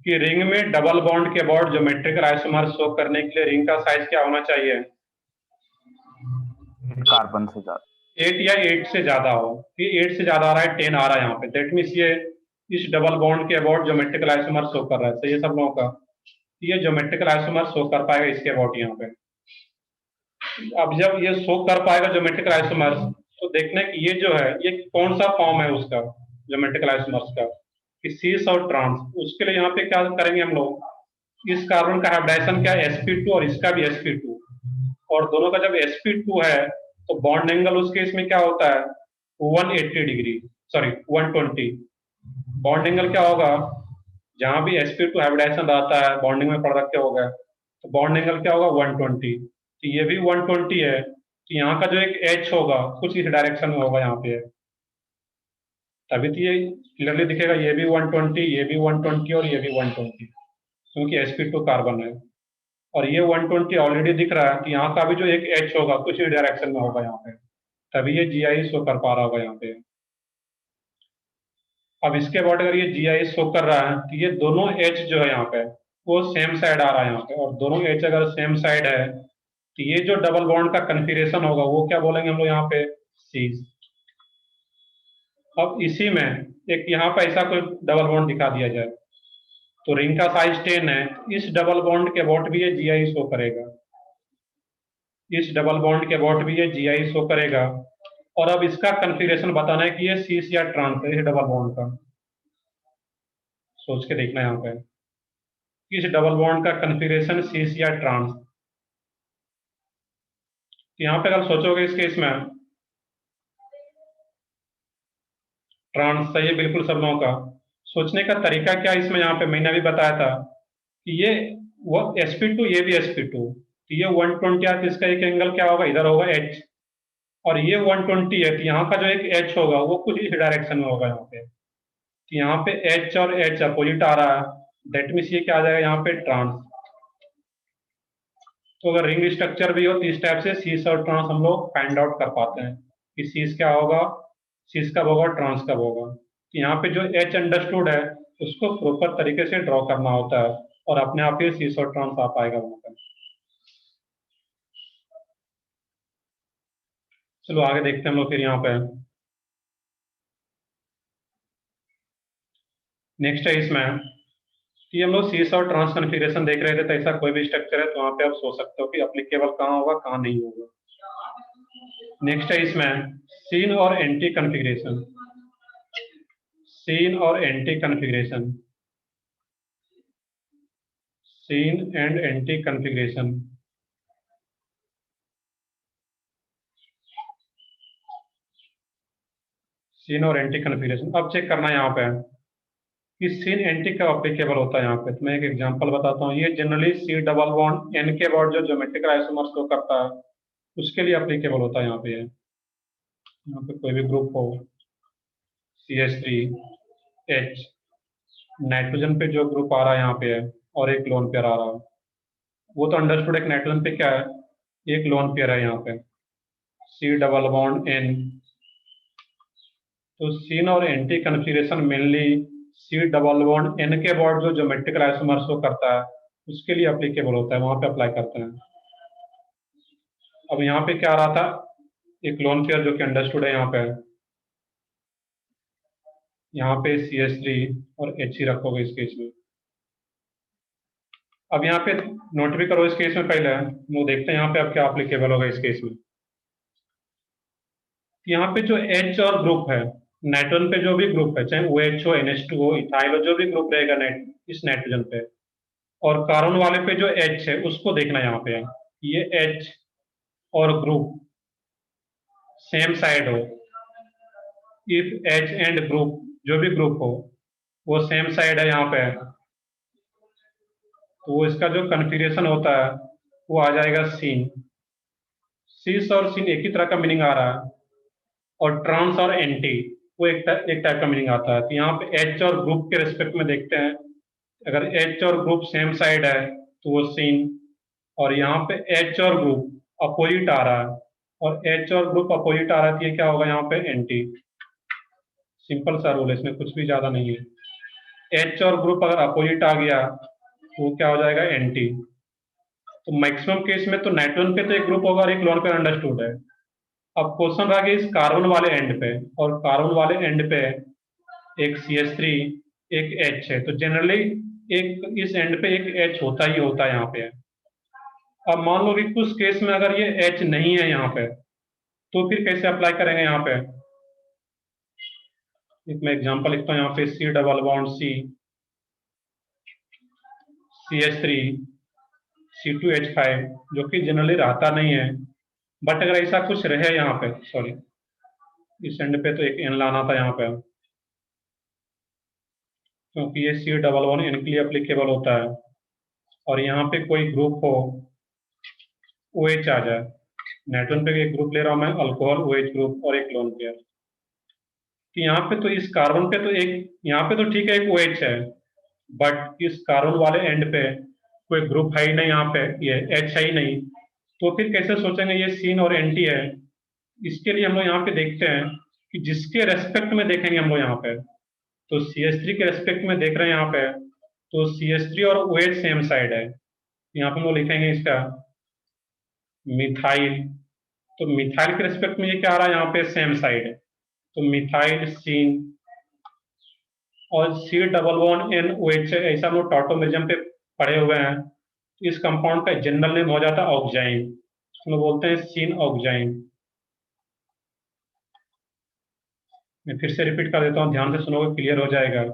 कि रिंग में डबल बॉन्ड के अबाउट ज्योमेट्रिकल आइसोमर शो करने के लिए रिंग का साइज क्या होना चाहिए? 8 कार्बन से ज्यादा। 8 या 8 से ज्यादा हो। ये 8 से ज्यादा आ रहा है, 10 आ रहा है यहाँ पे, दैट मीन्स ये इस डबल बॉन्ड के अबाउट ज्योमेट्रिकल आइसोमर शो कर रहा है। सही है सब लोगों का? ये ज्योमेट्रिकल आइसोमर शो कर पाएगा इसके अबाउट यहाँ पे। अब जब ये शो कर पाएगा ज्योमेट्रिकल आइसोमर, तो देखना कि ये जो है ये कौन सा फॉर्म है उसका ज्योमेट्रिकल आइसोमर्स का, कि सीस और ट्रांस। उसके लिए यहाँ पे क्या करेंगे हम लोग, इस कार्बन का हाइब्रिडाइजेशन क्या है, sp2 और इसका भी sp2, और दोनों का जब sp2 है तो बॉन्ड एंगल उस केस में क्या होता है, 180 डिग्री, सॉरी 120। बॉन्ड एंगल क्या होगा, जहां भी sp2 हाइब्रिडाइजेशन रहता है, बॉन्डिंग में पड़ रखे होगा, तो बॉन्ड एंगल क्या होगा, 120। तो ये भी 120 है, तो यहाँ का जो एक H होगा कुछ इस डायरेक्शन में होगा यहाँ पे, तभी तो ये क्लियरली दिखेगा, ये भी 120, ये भी 120 और ये भी 120, क्योंकि sp2 कार्बन है। और ये 120 ऑलरेडी दिख रहा है कि यहाँ का भी जो एक H होगा कुछ ही डायरेक्शन में होगा यहाँ पे, तभी ये GI शो कर पा रहा होगा यहाँ पे। अब इसके बाद अगर ये GI शो कर रहा है तो ये दोनों H जो है यहाँ पे वो सेम साइड आ रहा है यहाँ पे, और दोनों H अगर सेम साइड है तो ये जो डबल बॉन्ड का कन्फिगरेशन होगा वो क्या बोलेंगे हम लोग यहाँ पे, सीज। अब इसी में एक यहाँ पे ऐसा कोई डबल बॉन्ड दिखा दिया जाए, तो रिंग का साइज 10 है, इस डबल बॉन्ड के अबाउट भी ये GI शो करेगा, इस डबल बॉन्ड के अबाउट भी ये GI शो करेगा। और अब इसका कन्फिगरेशन बताना है कि ये सीस या ट्रांस है, इस डबल बॉन्ड का। सोच के देखना है यहाँ पे, इस डबल बॉन्ड का कन्फिगरेशन सीस या ट्रांस। यहाँ पे अगर सोचोगे इस केस में ट्रांस, सही है बिल्कुल सब लोगों का। सोचने का तरीका क्या इसमें, यहाँ पे मैंने अभी बताया था कि ये वो sp2, ये भी sp2, तो ये 120 है, तो इसका एक एंगल क्या होगा, इधर होगा H, और ये 120 है, तो यहाँ का जो एक H होगा वो कुछ इस डायरेक्शन में होगा यहाँ पे, तो यहाँ पे H और H अपोजिट आ रहा है, दैट मीन्स ये क्या आ जाएगा यहाँ पे, ट्रांस। तो अगर रिंग स्ट्रक्चर भी हो तो इस टाइप से सीस और ट्रांस हम लोग फाइंड आउट कर पाते हैं कि सीस क्या होगा, सीस कब होगा, ट्रांस कब होगा। तो यहाँ पे जो H अंडरस्टूड है उसको प्रॉपर तरीके से ड्रॉ करना होता है, और अपने आप ही सीस और ट्रांस आ पाएगा वहां पर। चलो आगे देखते हैं हम लोग फिर यहाँ पे। नेक्स्ट है इसमें कि हम लोग सीस और ट्रांस कन्फिगरेशन देख रहे थे, तो ऐसा कोई भी स्ट्रक्चर है तो वहां पे आप सोच सकते हो कि अप्लीकेबल कहाँ होगा कहाँ नहीं होगा। नेक्स्ट है इसमें सीन और एंटी कन्फिगरेशन, सीन और anti configuration, syn and anti configuration. Syn और एंटी कन्फिगरेशन अब चेक करना है यहाँ पे कि सीन एंटी कब अप्लीकेबल होता है यहाँ पे। तो मैं एक एग्जांपल बताता हूँ, ये generally C double bond N के अबाउट जो ज्योमेट्रिकल आइसोमर्स को करता है उसके लिए अप्लीकेबल होता है यहाँ पे। यहाँ पे कोई भी ग्रुप हो, CH3H, नाइट्रोजन पे जो ग्रुप आ रहा है यहाँ पे है और एक लोन पेयर आ रहा है, वो तो अंडरस्टूड, एक नाइट्रोजन पे क्या है, एक लोन पेयर है यहाँ पे, C डबल बॉन्ड N। तो सीन और anti configuration mainly C double bond N के अबाउट जो ज्योमेट्रिकल आइसोमर्स को करता है उसके लिए अप्लीकेबल होता है, वहां पे अप्लाई करते हैं। अब यहाँ पे क्या आ रहा था, एक लोन पेयर जो कि अंडरस्टूड है यहाँ पे, यहाँ पे CH3 और H ही रखोगे इस केस में। अब यहाँ पे नोट भी करो इस केस में, पहले वो देखते हैं यहाँ पे अब क्या अप्लीकेबल होगा इस केस में। यहाँ पे जो H और ग्रुप है, नाइट्रोजन पे जो भी ग्रुप है, चाहे OH हो, NH2 हो, इथाइल हो, जो भी ग्रुप रहेगा इस नाइट्रोजन पे, और कार्बन वाले पे जो H है उसको देखना यहाँ पे है, ये H और ग्रुप सेम साइड हो, इफ H एंड ग्रुप जो भी ग्रुप हो वो सेम साइड है यहाँ पे, तो इसका जो कन्फिगरेशन होता है वो आ जाएगा सीन। सीस और सीन एक ही तरह का मीनिंग आ रहा है, और ट्रांस और एंटी वो एक टाइप का मीनिंग आता है। तो यहाँ पे एच और ग्रुप के रेस्पेक्ट में देखते हैं, अगर एच और ग्रुप सेम साइड है तो वो सीन, और यहाँ पे एच और ग्रुप अपोजिट आ रहा है और एच और ग्रुप अपोजिट आ रहा है तो ये क्या होगा यहाँ पे एंटी। सिंपल सा रूल है, इसमें कुछ भी ज्यादा नहीं है। एच और ग्रुप अगर अपोजिट आ गया तो वो क्या हो जाएगा एंटी। तो मैक्सिमम केस में तो नाइट्रोजन पे तो एक ग्रुप होगा और एक लोन पे अंडरस्टूड है। अब क्वेश्चन रह गया इस कार्बन वाले एंड पे, और कार्बन वाले एंड पे एक CH3 एक H है, तो जनरली एक इस एंड पे एक H होता ही होता है यहाँ पे। अब मान लो कि कुछ केस में अगर ये H नहीं है यहाँ पे, तो फिर कैसे अप्लाई करेंगे यहाँ पे। एक मैं एग्जांपल लिखता हूँ यहाँ पे, C double bond C CH3 C2H5, जो कि जनरली रहता नहीं है, बट अगर ऐसा कुछ रहे यहाँ पे, सॉरी इस एंड पे तो एक N लाना था यहाँ पे, क्योंकि ये C डबल बॉन्ड N के लिए अप्लीकेबल होता है, और यहाँ पे कोई ग्रुप हो OH आ जाए। नाइट्रोजन पे एक ग्रुप ले रहा हूँ मैं, अल्कोहल OH ग्रुप और एक लोन पेयर। तो यहाँ पे तो इस कार्बन पे तो एक, यहाँ पे तो ठीक है एक OH है, बट इस कार्बन वाले एंड पे कोई ग्रुप है ही नहीं, यहाँ पे ये H है ही नहीं, तो फिर कैसे सोचेंगे ये सीन और एंटी है। इसके लिए हम लोग यहाँ पे देखते हैं कि जिसके रेस्पेक्ट में देखेंगे हम लोग यहाँ पे, तो CH3 के रेस्पेक्ट में देख रहे हैं यहाँ पे, तो CH3 और OH सेम साइड है। यहाँ पे हम लोग लिखेंगे इसका मिथाइल, तो मिथाइल के रेस्पेक्ट में ये क्या आ रहा है यहाँ पे सेम साइड है, तो मिथाइल सीन, और C डबल बॉन्ड NOH ऐसा हम लोग टॉटोमेरिज्म पे पढ़े हुए हैं। इस कंपाउंड का जनरल नेम हो जाता है ऑक्जाइन, हम लोग बोलते हैं सीन ऑक्जाइन। मैं फिर से रिपीट कर देता हूँ, ध्यान से सुनोगे क्लियर हो जाएगा।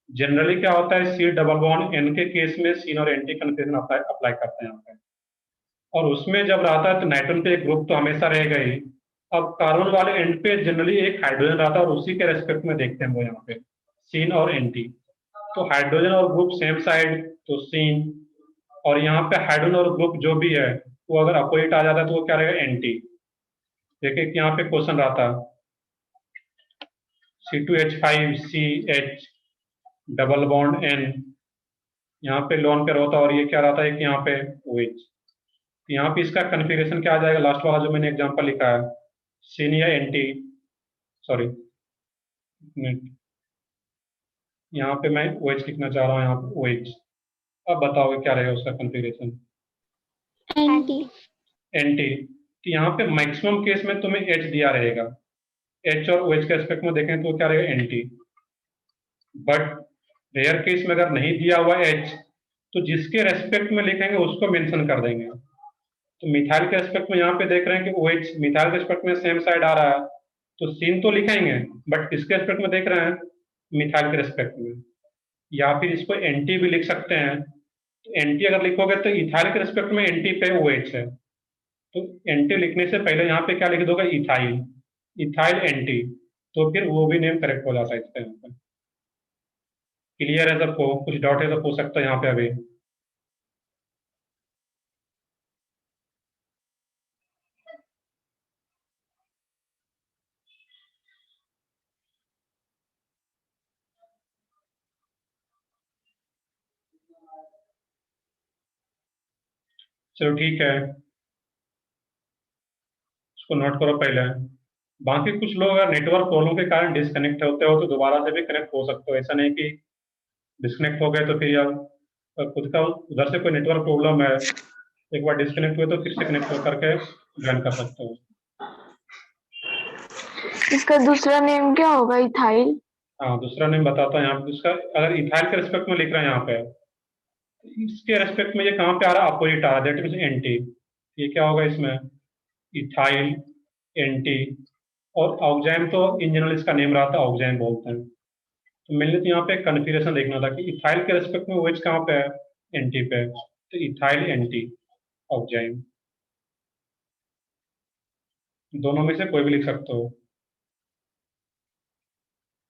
जनरली क्या होता है, C डबल बॉन्ड N के केस में सीन और एंटी कन्फर्मेशन अप्लाई करते हैं यहाँ पे, और उसमें जब रहता है तो नाइट्रोजन पे एक ग्रुप तो हमेशा रहेगा ही। अब कार्बन वाले एंड पे जनरली एक हाइड्रोजन रहता है, और उसी के रेस्पेक्ट में देखते हैं वो यहाँ पे सीन और एंटी। तो हाइड्रोजन और ग्रुप सेम साइड तो सीन, और यहाँ पे हाइड्रोजन और ग्रुप जो भी है वो अगर अपोजिट आ जाता है तो वो क्या रहेगा एंटी। देखिए कि यहाँ पे क्वेश्चन रहता C2H5CH डबल बॉन्ड N, यहाँ पे लोन पे होता है, और ये क्या रहता है कि यहाँ पे OH। यहाँ पे इसका कन्फिगरेशन क्या आ जाएगा, लास्ट वाला जो मैंने एग्जांपल लिखा है, सीन या एंटी, सॉरी यहाँ पे मैं OH लिखना चाह रहा हूँ, यहाँ पे OH। अब बताओगे क्या रहेगा उसका कन्फिगरेशन, एंटी। एंटी। तो यहाँ पे मैक्सिमम केस में तुम्हें H दिया रहेगा, H और OH के एस्पेक्ट में देखें तो क्या रहेगा एंटी। बट रेयर केस में अगर नहीं दिया हुआ H, तो जिसके रेस्पेक्ट में लिखेंगे उसको मेंशन कर देंगे। तो मिथाइल के रेस्पेक्ट में यहाँ पे देख रहे हैं कि OH मिथाइल के रेस्पेक्ट में सेम साइड आ रहा है, तो सीन तो लिखेंगे, बट किसके रेस्पेक्ट में देख रहे हैं, मिथाइल के रेस्पेक्ट में। या फिर इसको एंटी भी लिख सकते हैं, तो एंटी अगर लिखोगे तो इथाइल के रेस्पेक्ट में एंटी पे OH है, तो एंटी लिखने से पहले यहाँ पे क्या लिख दोगे इथाइल, इथाइल एंटी, तो फिर वो भी नेम करेक्ट हो जाता है इसका। यहाँ पे क्लियर है सबको, कुछ डाउट है तो पूछ सकते हैं यहाँ पे अभी। चलो ठीक है, इसको नोट करो पहले। बाकी कुछ लोग अगर नेटवर्क प्रॉब्लम के कारण डिस्कनेक्ट होते हो तो दोबारा से भी कनेक्ट हो सकते हो, ऐसा नहीं कि डिस्कनेक्ट हो गए तो फिर यार खुद का उधर से कोई नेटवर्क प्रॉब्लम है, एक बार डिस्कनेक्ट हुए तो फिर से कनेक्ट हो करके ज्वाइन कर सकते हो। इसका दूसरा नेम क्या होगा, इथाइल? हाँ दूसरा नेम बताता हूँ यहाँ पे, उसका अगर इथाइल के रेस्पेक्ट में लिख रहे हैं यहाँ पे, इसके रेस्पेक्ट में ये कहाँ पे आ रहा है, अपोजिट आ रहा है, दैट मीन्स एंटी। ये क्या होगा इसमें, इथाइल एंटी, और ऑक्जाइम तो इन जनरल इसका नेम रहा था, ऑक्जाइम बोलते हैं। तो मैंने तो यहाँ पे कन्फिगरेशन देखना था कि इथाइल के रेस्पेक्ट में OH कहाँ पे है, एंटी पे, तो इथाइल एंटी ऑक्जाइम, दोनों में से कोई भी लिख सकते हो।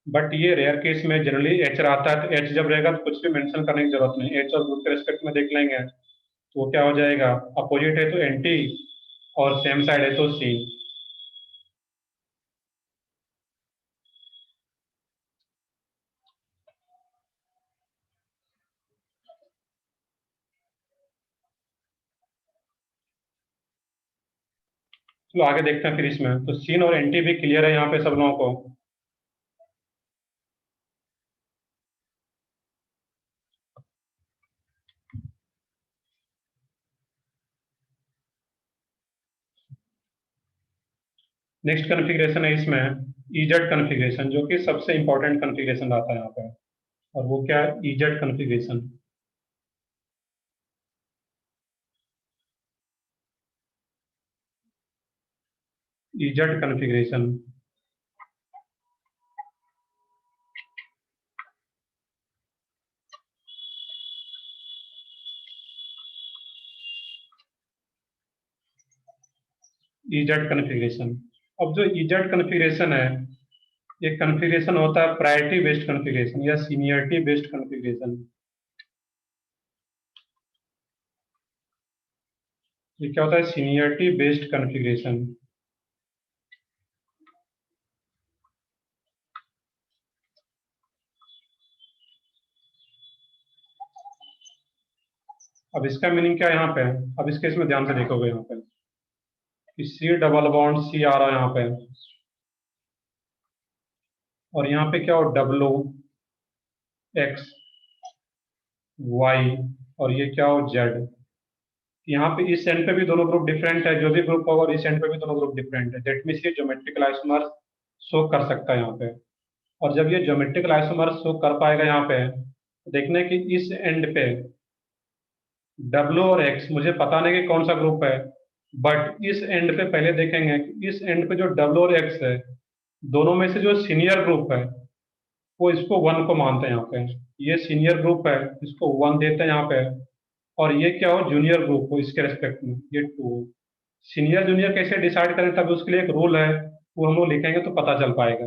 बट ये रेयर केस में जनरली H रहता है, तो H जब रहेगा तो कुछ भी मेंशन करने की जरूरत नहीं, H और ग्रुप के रेस्पेक्ट में देख लेंगे तो वो क्या हो जाएगा, अपोजिट है तो एंटी और सेम साइड है तो सी। चलो आगे देखते हैं फिर इसमें। तो सीन और एंटी भी क्लियर है यहाँ पे सब लोगों को। नेक्स्ट कॉन्फ़िगरेशन है इसमें ईजेड कॉन्फ़िगरेशन, जो कि सबसे इंपॉर्टेंट कॉन्फ़िगरेशन आता है यहाँ पे। और वो क्या है? EEZ configuration. EEZ configuration. EEZ configuration. अब जो ईजेड कॉन्फ़िगरेशन है, ये कॉन्फ़िगरेशन होता है प्रायोरिटी बेस्ड कॉन्फ़िगरेशन या सीनियरिटी बेस्ड कॉन्फ़िगरेशन। ये क्या होता है? Seniority based configuration. अब इसका मीनिंग क्या है यहाँ पे? अब इसके इसमें ध्यान से देखोगे यहाँ पे कि सी डबल बॉन्ड सी आ रहा है यहाँ पे, और यहाँ पे क्या हो? डब्ल्यू एक्स वाई, और ये क्या हो? जेड। यहाँ पे इस एंड पे भी दोनों ग्रुप डिफरेंट है, जो भी ग्रुप होगा, और इस एंड पे भी दोनों ग्रुप डिफरेंट है। दैट मीन्स ये ज्योमेट्रिकल आइसोमर शो कर सकता है यहाँ पे। और जब ये ज्योमेट्रिकल आइसोमर शो कर पाएगा यहाँ पे, तो देखना है कि इस एंड पे डब्ल्यू और एक्स मुझे पता नहीं कि कौन सा ग्रुप है, बट इस एंड पे पहले देखेंगे कि इस एंड पे जो डब्ल्यू और एक्स है, दोनों में से जो सीनियर ग्रुप है वो इसको वन को मानते हैं यहाँ पे। ये सीनियर ग्रुप है, इसको वन देते हैं यहाँ पे। और ये क्या हो? जूनियर ग्रुप हो इसके रेस्पेक्ट में, ये टू हो। सीनियर जूनियर कैसे डिसाइड करें? तब उसके लिए एक रूल है, वो हम लोग लिखेंगे तो पता चल पाएगा।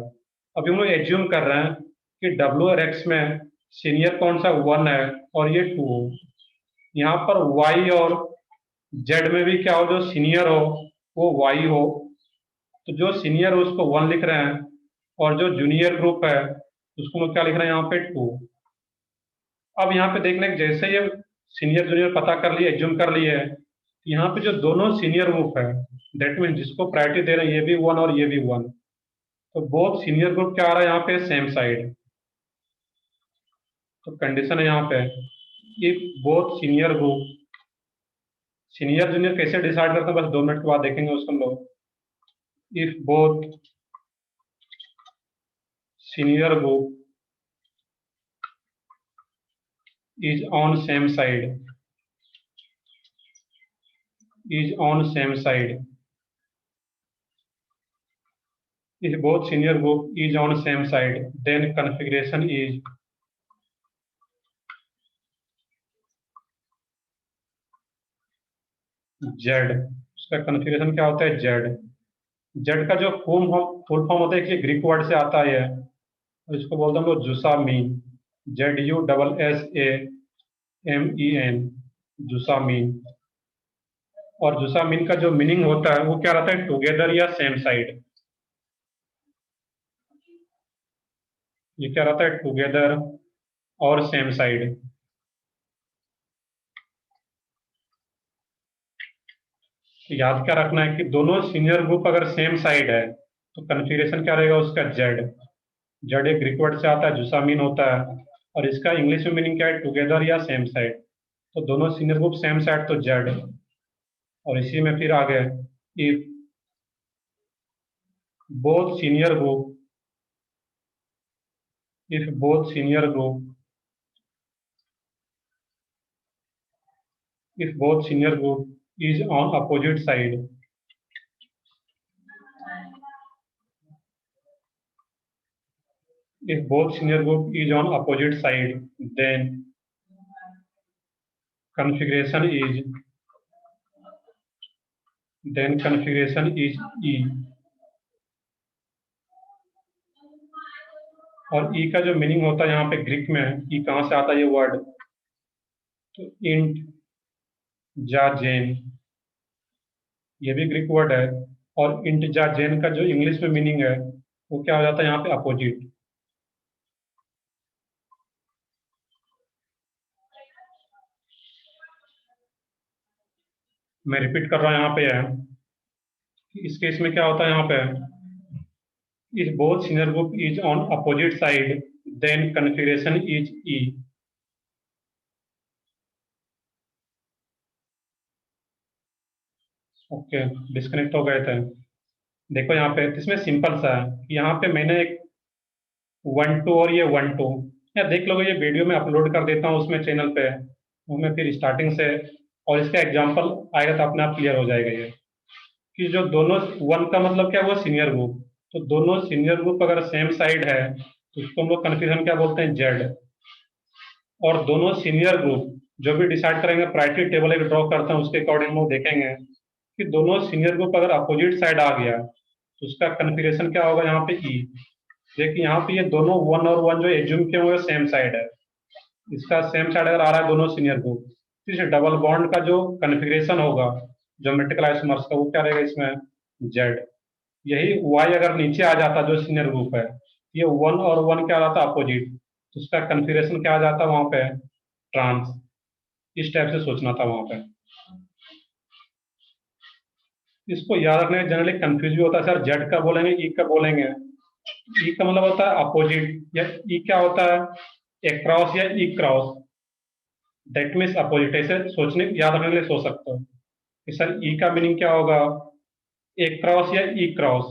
अभी हम लोग एज्यूम कर रहे हैं कि डब्ल्यू और एक्स में सीनियर कौन सा? वन है, और ये टू हो। यहाँ पर वाई और जेड में भी क्या हो? जो सीनियर हो वो वाई हो, तो जो सीनियर हो उसको वन लिख रहे हैं, और जो जूनियर ग्रुप है उसको हम लोग क्या लिख रहे हैं? यहाँ पे टू। अब यहाँ पे देखने के जैसे ये सीनियर जूनियर पता कर लिए, एज्यूम कर लिए, यहाँ पे जो दोनों सीनियर ग्रुप है, दैट मीन जिसको प्रायोरिटी दे रहे हैं, ये भी वन और ये भी वन, तो बोथ सीनियर ग्रुप क्या आ रहा है यहाँ पे? Same side. तो कंडीशन है यहाँ पे, if both senior group, senior junior कैसे डिसाइड करते हैं बस 2 मिनट के बाद देखेंगे उसको हम लोग। If both senior group is on same side, is on same side, if both senior group is on same side, then configuration is Z। उसका कन्फिग्रेशन क्या होता है? Z। Z का जो फुल फॉर्म होता है कि ग्रीक वर्ड से आता है, और इसको बोलते हैं हम लोग जुसा मीन, ZUSSAMEN, जुसा मीन। और जुसा मीन का जो मीनिंग होता है वो क्या रहता है? टुगेदर या सेम साइड। ये क्या रहता है? टुगेदर और सेम साइड। तो याद क्या रखना है कि दोनों सीनियर ग्रुप अगर सेम साइड है तो कन्फिग्रेशन क्या रहेगा उसका? जेड। जेड एक ग्रीक वर्ड से आता है, जुसामीन होता है, और इसका इंग्लिश में मीनिंग क्या है? टुगेदर या सेम साइड। तो दोनों सीनियर ग्रुप सेम साइड तो जेड। और इसी में फिर आगे if both senior group, if both senior group, if both senior group is on opposite side, if both senior group is on opposite side, then configuration is E। और ई का जो meaning होता है यहाँ पे ग्रीक में, ई कहाँ से आता है ये वर्ड? तो इंट जा जेन, ये भी ग्रीक वर्ड है। और इंट जा जेन का जो इंग्लिश में मीनिंग है वो क्या हो जाता है यहाँ पे? अपोजिट। मैं रिपीट कर रहा हूँ यहाँ पे है इस केस में क्या होता है यहाँ पे, if both senior group is on opposite side then configuration is E. Okay, disconnect हो गए थे। देखो यहाँ पे इसमें सिंपल सा है कि यहाँ पे मैंने एक 1 2 और ये 1 2 या देख लोगे, ये वीडियो में अपलोड कर देता हूँ उसमें चैनल पे, उसमें फिर स्टार्टिंग से और इसका एग्जांपल आएगा तो अपने आप क्लियर हो जाएगा ये कि जो दोनों वन का मतलब क्या हुआ, सीनियर ग्रुप। तो दोनों सीनियर ग्रुप अगर सेम साइड है तो उसको हम लोग कन्फ्यूजन क्या बोलते हैं, जेड। और दोनों सीनियर ग्रुप जो भी डिसाइड करेंगे, प्रायोरिटी टेबल एक ड्रॉ करते हैं उसके अकॉर्डिंग हम लोग देखेंगे कि दोनों सीनियर ग्रुप अगर अपोजिट साइड आ गया तो उसका कन्फिगरेशन क्या होगा यहाँ पे ई। देखिए यहाँ पे ये दोनों 1 और 1 जो एज्यूम किए हुए सेम साइड है, इसका सेम साइड अगर आ रहा है दोनों सीनियर ग्रुप, तो इस डबल बॉन्ड का जो कन्फिगरेशन होगा ज्योमेट्रिकल आइसोमर्स का, वो क्या रहेगा इसमें, जेड। यही वाई अगर नीचे आ जाता जो सीनियर ग्रुप है, ये 1 और 1 क्या आ जाता अपोजिट, तो उसका कन्फिगरेशन क्या आ जाता वहां पे, ट्रांस। इस टाइप से सोचना था वहां पे। इसको याद रखने में जनरली कंफ्यूज भी होता है, सर जेड का बोलेंगे ई का बोलेंगे। ई का मतलब होता है अपोजिट, या ई क्या होता है, एक्रॉस या ई क्रॉस, दैट मीन्स अपोजिट। ऐसे सोचने याद रखने के लिए सोच सकते हो कि सर ई का मीनिंग क्या होगा, एक क्रॉस या ई क्रॉस।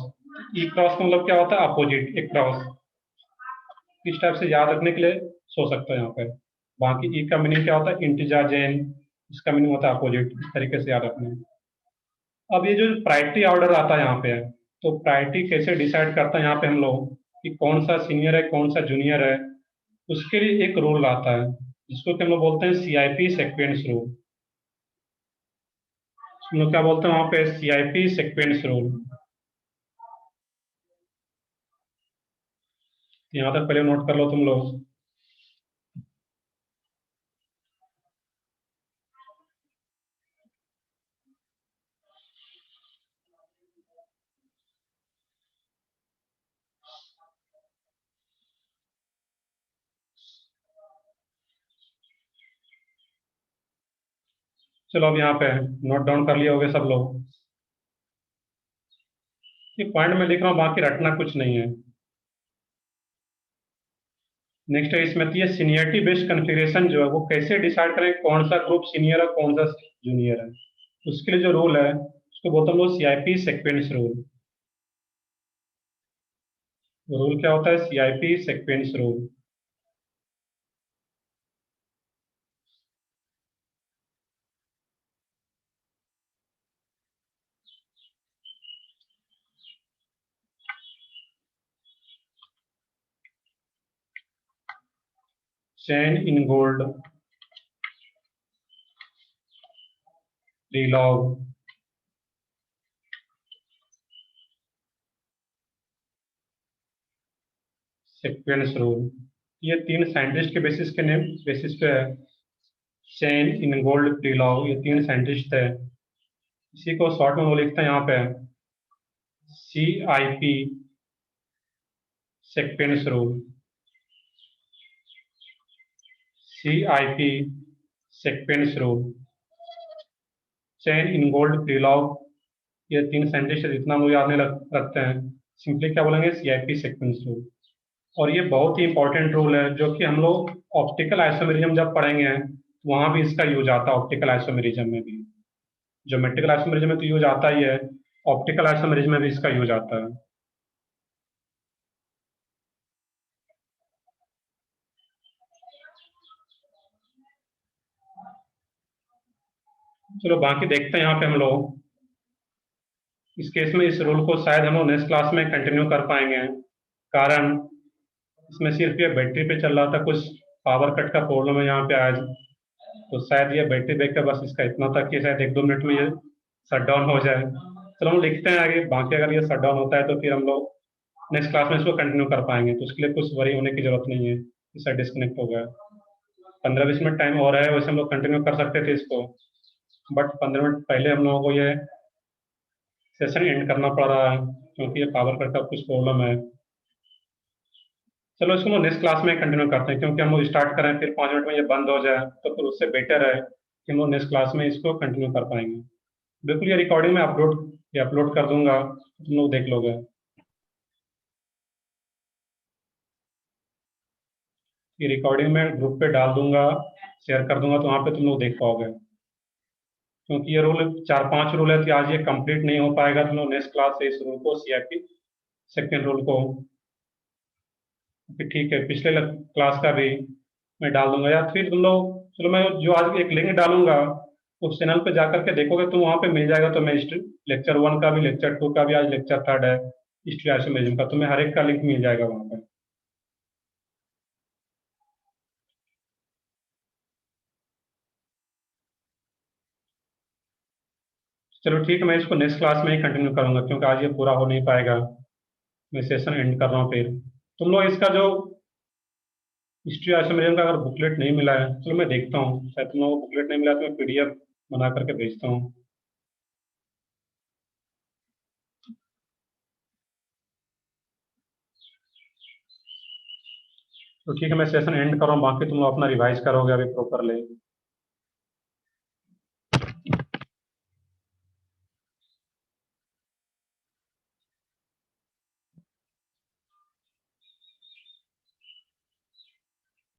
ई क्रॉस का मतलब क्या होता है, अपोजिट, एक क्रॉस। इस टाइप से याद रखने के लिए सोच सकते हो यहाँ पे। बाकी ई का मीनिंग क्या होता है, इंटीजर जेन, इसका मीनिंग होता है अपोजिट। इस तरीके से याद रखना है। अब ये जो प्रायोरिटी ऑर्डर आता है यहाँ पे, तो प्रायोरिटी कैसे डिसाइड करता है यहाँ पे हम लोग कि कौन सा सीनियर है कौन सा जूनियर है, उसके लिए एक रूल आता है जिसको कि हम लोग बोलते हैं सीआईपी सीक्वेंस रूल। हम लोग क्या बोलते हैं वहां पे, सीआईपी सीक्वेंस रूल। यहाँ तक पहले नोट कर लो तुम लोग। चलो अब यहाँ पे नोट डाउन कर लिए होगे सब लोग। ये पॉइंट में लिख रहा हूँ, बाकी रटना कुछ नहीं है। नेक्स्ट है इसमें ये सीनियरिटी बेस्ड कन्फिग्रेशन जो है वो कैसे डिसाइड करें कौन सा ग्रुप सीनियर है कौन सा जूनियर है। उसके लिए जो रूल है उसको बोलते हैं लोग सीआईपी सीक्वेंस रूल। रूल क्या होता है, CIP sequence rule. Cahn in gold, relog, sequence rule, ये तीन साइंटिस्ट के बेसिस के नेम बेसिस पे है। चैन इन गोल्ड, रीलॉग, ये तीन साइंटिस्ट है। इसी को शॉर्ट में वो लिखते हैं यहाँ पे CIP sequence rule. CIP sequence rule, Cahn Ingold, Prelog, ये तीन साइंटिस्ट जितना मुझे याद नहीं रखते हैं, सिंपली क्या बोलेंगे, सीआईपी सीक्वेंस रूल। और ये बहुत ही इंपॉर्टेंट रूल है जो कि हम लोग ऑप्टिकल आइसोमेरिज्म जब पढ़ेंगे वहां भी इसका यूज आता है। ऑप्टिकल आइसोमेरिज्म में भी, ज्योमेट्रिकल आइसोमेरिज्म में तो यूज आता ही है, ऑप्टिकल आइसोमेरिज्म में भी इसका यूज आता है। चलो बाकी देखते हैं यहाँ पे हम लोग। इस केस में इस रूल को शायद हम लोग नेक्स्ट क्लास में कंटिन्यू कर पाएंगे, कारण इसमें सिर्फ ये बैटरी पे चल रहा था, कुछ पावर कट का प्रॉब्लम है यहाँ पे आज। तो शायद ये बैटरी बैकअप बस इसका इतना था कि शायद 1 2 मिनट में ये शट डाउन हो जाए। चलो हम लिखते हैं आगे, बाकी अगर ये शट डाउन होता है तो फिर हम लोग नेक्स्ट क्लास में इसको कंटिन्यू कर पाएंगे, तो उसके लिए कुछ वरी होने की जरूरत नहीं है। इसका डिस्कनेक्ट हो गया, 15 20 मिनट टाइम और है, वैसे हम लोग कंटिन्यू कर सकते थे इसको, बट 15 मिनट पहले हम लोगों को ये सेशन एंड करना पड़ रहा है क्योंकि ये पावर कट का कुछ प्रॉब्लम है। चलो इसको हम नेक्स्ट क्लास में कंटिन्यू करते हैं, क्योंकि हम लोग स्टार्ट करें फिर 5 मिनट में ये बंद हो जाए तो फिर उससे बेटर है कि हम लोग नेक्स्ट क्लास में इसको कंटिन्यू कर पाएंगे। बिल्कुल ये रिकॉर्डिंग में अपलोड ये अपलोड कर दूंगा, तुम लोग देख लोगे। ये रिकॉर्डिंग मैं ग्रुप पे डाल दूंगा, शेयर कर दूंगा, तो वहाँ पे तुम लोग देख पाओगे। क्योंकि ये रूल 4-5 रूल है, तो आज ये कंप्लीट नहीं हो पाएगा, तुम लोग नेक्स्ट क्लास से इस रूल को, सीआरपी सेकेंड रूल को, फिर ठीक है, पिछले क्लास का भी मैं डाल दूंगा, या फिर तुम लोग, चलो मैं जो आज एक लिंक डालूंगा उस चैनल पे जाकर के देखोगे तो वहाँ पे मिल जाएगा। तो मैं लेक्चर 1 का भी, लेक्चर 2 का भी, आज लेक्चर 3 है हिस्ट्री आइसोमेरिज्म का, तुम्हें हर एक का लिंक मिल जाएगा वहाँ पे। चलो ठीक है, मैं इसको नेक्स्ट क्लास में ही कंटिन्यू करूंगा, क्योंकि आज ये पूरा हो नहीं पाएगा। मैं सेशन एंड कर रहा हूँ। फिर तुम लोग इसका जो हिस्ट्री आइसोमेरिज्म का अगर बुकलेट नहीं मिला है, चलो मैं देखता हूँ, शायद तुम लोगों को बुकलेट नहीं मिला तो मैं पीडीएफ बना करके भेजता हूँ। तो ठीक है, मैं सेशन एंड कर रहा हूँ, बाकी तुम लोग अपना रिवाइज करोगे अभी प्रॉपरली।